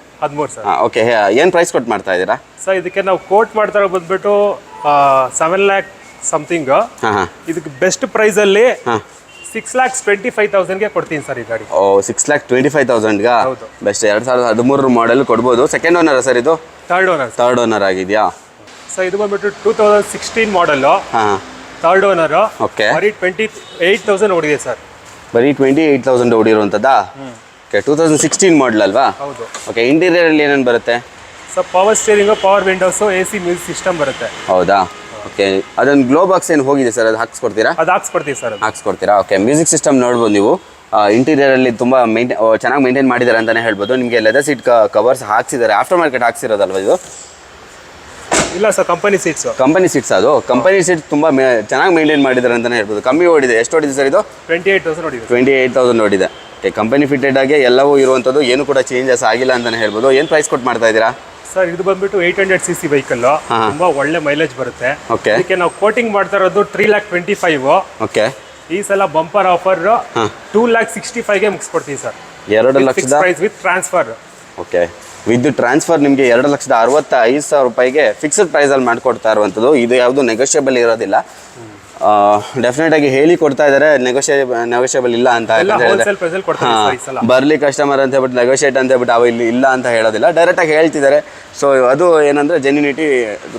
ಸರ್. ಹಾಂ, ಓಕೆ. ಏನು ಪ್ರೈಸ್ ಕೊಟ್ಟು ಮಾಡ್ತಾ ಇದ್ದೀರಾ? ಸರ್ ಇದಕ್ಕೆ ನಾವು ಕೋಟ್ ಮಾಡ್ತಾ ಬಂದ್ಬಿಟ್ಟು 7 lakh ಸಮಥಿಂಗ್. ಹಾಂ ಹಾಂ. ಇದಕ್ಕೆ ಬೆಸ್ಟ್ ಪ್ರೈಸಲ್ಲಿ ಹಾಂ, 6,25,000 ಕೊಡ್ತೀನಿ ಸರ್ ಈ ಗಾಡಿ. 6,25,000 ಹೌದು. ಬೆಸ್ಟ್ 2013 ಮಾಡೆಲ್ ಕೊಡ್ಬೋದು. ಸೆಕೆಂಡ್ ಓನರ್ ಸರ್ ಇದು? ಥರ್ಡ್ ಓನರ್ ಆಗಿದೆಯಾ? ಸರ್ ಇದು ಬಂದ್ಬಿಟ್ಟು 2016 ಮಾಡಲ್ಲು. ಹಾಂ, ಥರ್ಡ್ ಓನರು. ಓಕೆ. ಬರೀ 28,000 ಓಡಿದೆ ಸರ್. ಬರೀ 28,000 ಓಡಿರುವಂಥದ್ದಾ? ಓಕೆ, 2016 ಮಾಡಲ್ ಅಲ್ವಾ? ಹೌದು. ಓಕೆ, ಇಂಟೀರಿಯರಲ್ಲಿ ಏನೇನು ಬರುತ್ತೆ? Sir power steering, power windows, AC music system ಬರುತ್ತೆ. ಹೌದಾ? ಓಕೆ, ಅದೊಂದು ಗ್ಲೋ ಬಾಕ್ಸ್ ಏನು ಹೋಗಿದೆ ಸರ್, ಅದು ಹಾಕ್ಸ್ಕೊಡ್ತೀರಾ? ಅದು ಹಾಕ್ಸ್ಕೊಡ್ತೀವಿ ಸರ್. ಹಾಕ್ಸ್ಕೊಡ್ತೀರಾ? ಓಕೆ, ಮ್ಯೂಸಿಕ್ ಸಿಸ್ಟಮ್ ನೋಡ್ಬೋದು ನೀವು. ಇಂಟೀರಿಯರಲ್ಲಿ ತುಂಬ ಚೆನ್ನಾಗಿ ಮೇಂಟೈನ್ ಮಾಡಿದ್ದಾರೆ ಅಂತಲೇ ಹೇಳ್ಬೋದು. ನಿಮಗೆ ಲೆದರ್ ಸೀಟ್ ಕವರ್ಸ್ ಹಾಕ್ಸಿದ್ದಾರೆ. ಆಫ್ಟರ್ ಮಾರ್ಕೆಟ್ ಹಾಕ್ಸಿರೋದಲ್ವ ಇದು? ಇಲ್ಲ sir, company seats. Company seats ಅದು? ಕಂಪನಿ ಸೀಟ್ ತುಂಬ ಚೆನ್ನಾಗಿ ಮೇಂಟೈನ್ ಮಾಡಿದ್ದಾರೆ ಅಂತಲೇ ಹೇಳ್ಬೋದು. ಕಮ್ಮಿ ಓಡಿದೆ. ಎಷ್ಟು ಓಡಿದೆ ಸರ್ ಇದು? 28,000 ಓಡಿದೆ. 28,000 ಓಡಿದೆ. ಓಕೆ, ಕಂಪನಿ ಫಿಟೆಡ್ ಆಗಿ ಎಲ್ಲವೂ ಇರುವಂಥದ್ದು, ಏನು ಕೂಡ ಚೇಂಜಸ್ ಆಗಿಲ್ಲ ಅಂತಲೇ ಹೇಳ್ಬೋದು. ಏನು ಪ್ರೈಸ್ ಕೊಟ್ಟು ಮಾಡ್ತಾ ಇದ್ದೀರಾ? ಸರ್ ಇದು ಬಂದ್ಬಿಟ್ಟು 800cc ವೆಹಿಕಲ್. ತುಂಬಾ ಒಳ್ಳೆ ಮೈಲೇಜ್ ಬರುತ್ತೆ. ಓಕೆ. ಇದಕ್ಕೆ ನಾವು ಕೋಟಿಂಗ್ ಮಾಡ್ತಾ ಇರೋದು 3,25,000. ಓಕೆ. ಈ ಸಲ ಬಂಪರ್ ಆಫರ್ 2,65,000 ಮುಗಿಸ್ಕೊಡ್ತೀವಿ sir. 2,00,000 price with transfer. Okay, with transfer ನಿಮಗೆ 2,65,000 ರೂಪಾಯಿಗೆ ಫಿಕ್ಸ್ಡ್ ಪ್ರೈಸಲ್ಲಿ ಮಾಡಿಕೊಡ್ತಾ ಇರುವಂಥದ್ದು. ಇದು ಯಾವುದು ನೆಗೋಷಿಯಬಲ್ ಇರೋದಿಲ್ಲ. ಡೆಫಿನೆಟ್ ಆಗಿ ಹೇಳಿ ಕೊಡ್ತಾ ಇದ್ದಾರೆ, ನೆಗೋಷಿಯಬಲ್ ಇಲ್ಲ ಅಂತ. ಬರ್ಲಿ ಕಸ್ಟಮರ್ ಅಂತ ಹೇಳ್ಬಿಟ್ಟು ನೆಗೋಷಿಯೇಟ್ ಅಂತ ಹೇಳ್ಬಿಟ್ಟು ಅವ ಇಲ್ಲಿ ಇಲ್ಲ ಅಂತ ಹೇಳೋದಿಲ್ಲ, ಡೈರೆಕ್ಟಾಗಿ ಹೇಳ್ತಿದ್ದಾರೆ. ಸೊ ಅದು ಏನಂದರೆ ಜೆನ್ಯೂನಿಟಿ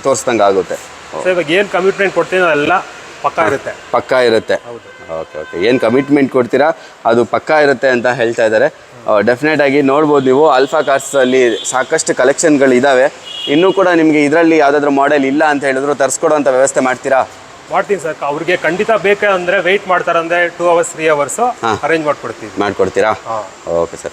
ತೋರಿಸ್ದಂಗೆ ಆಗುತ್ತೆ. ಇವಾಗ ಏನು ಕಮಿಟ್ಮೆಂಟ್ ಕೊಡ್ತೀನೋ ಎಲ್ಲ ಪಕ್ಕಾ ಇರುತ್ತೆ. ಪಕ್ಕಾ ಇರುತ್ತೆ. ಓಕೆ ಓಕೆ, ಏನು ಕಮಿಟ್ಮೆಂಟ್ ಕೊಡ್ತೀರಾ ಅದು ಪಕ್ಕಾ ಇರುತ್ತೆ ಅಂತ ಹೇಳ್ತಾ ಇದ್ದಾರೆ. ಡೆಫಿನೆಟ್ ಆಗಿ ನೋಡ್ಬೋದು ನೀವು. ಆಲ್ಫಾ ಕಾರ್ಸಲ್ಲಿ ಸಾಕಷ್ಟು ಕಲೆಕ್ಷನ್ಗಳು ಇದ್ದಾವೆ. ಇನ್ನೂ ಕೂಡ ನಿಮಗೆ ಇದರಲ್ಲಿ ಯಾವುದಾದ್ರೂ ಮಾಡೆಲ್ ಇಲ್ಲ ಅಂತ ಹೇಳಿದ್ರು ತರಿಸ್ಕೊಡೋಂಥ ವ್ಯವಸ್ಥೆ ಮಾಡ್ತೀರಾ? ಮಾಡ್ತೀನಿ ಸರ್. ಅವ್ರಿಗೆ ಖಂಡಿತ ಬೇಕಂದ್ರೆ ವೆಯ್ಟ್ ಮಾಡ್ತಾರಂದ್ರೆ 2 hours 3 hours ಅರೇಂಜ್ ಮಾಡ್ಕೊಡ್ತೀವಿ. ಮಾಡ್ಕೊಡ್ತೀರಾ? Okay sir.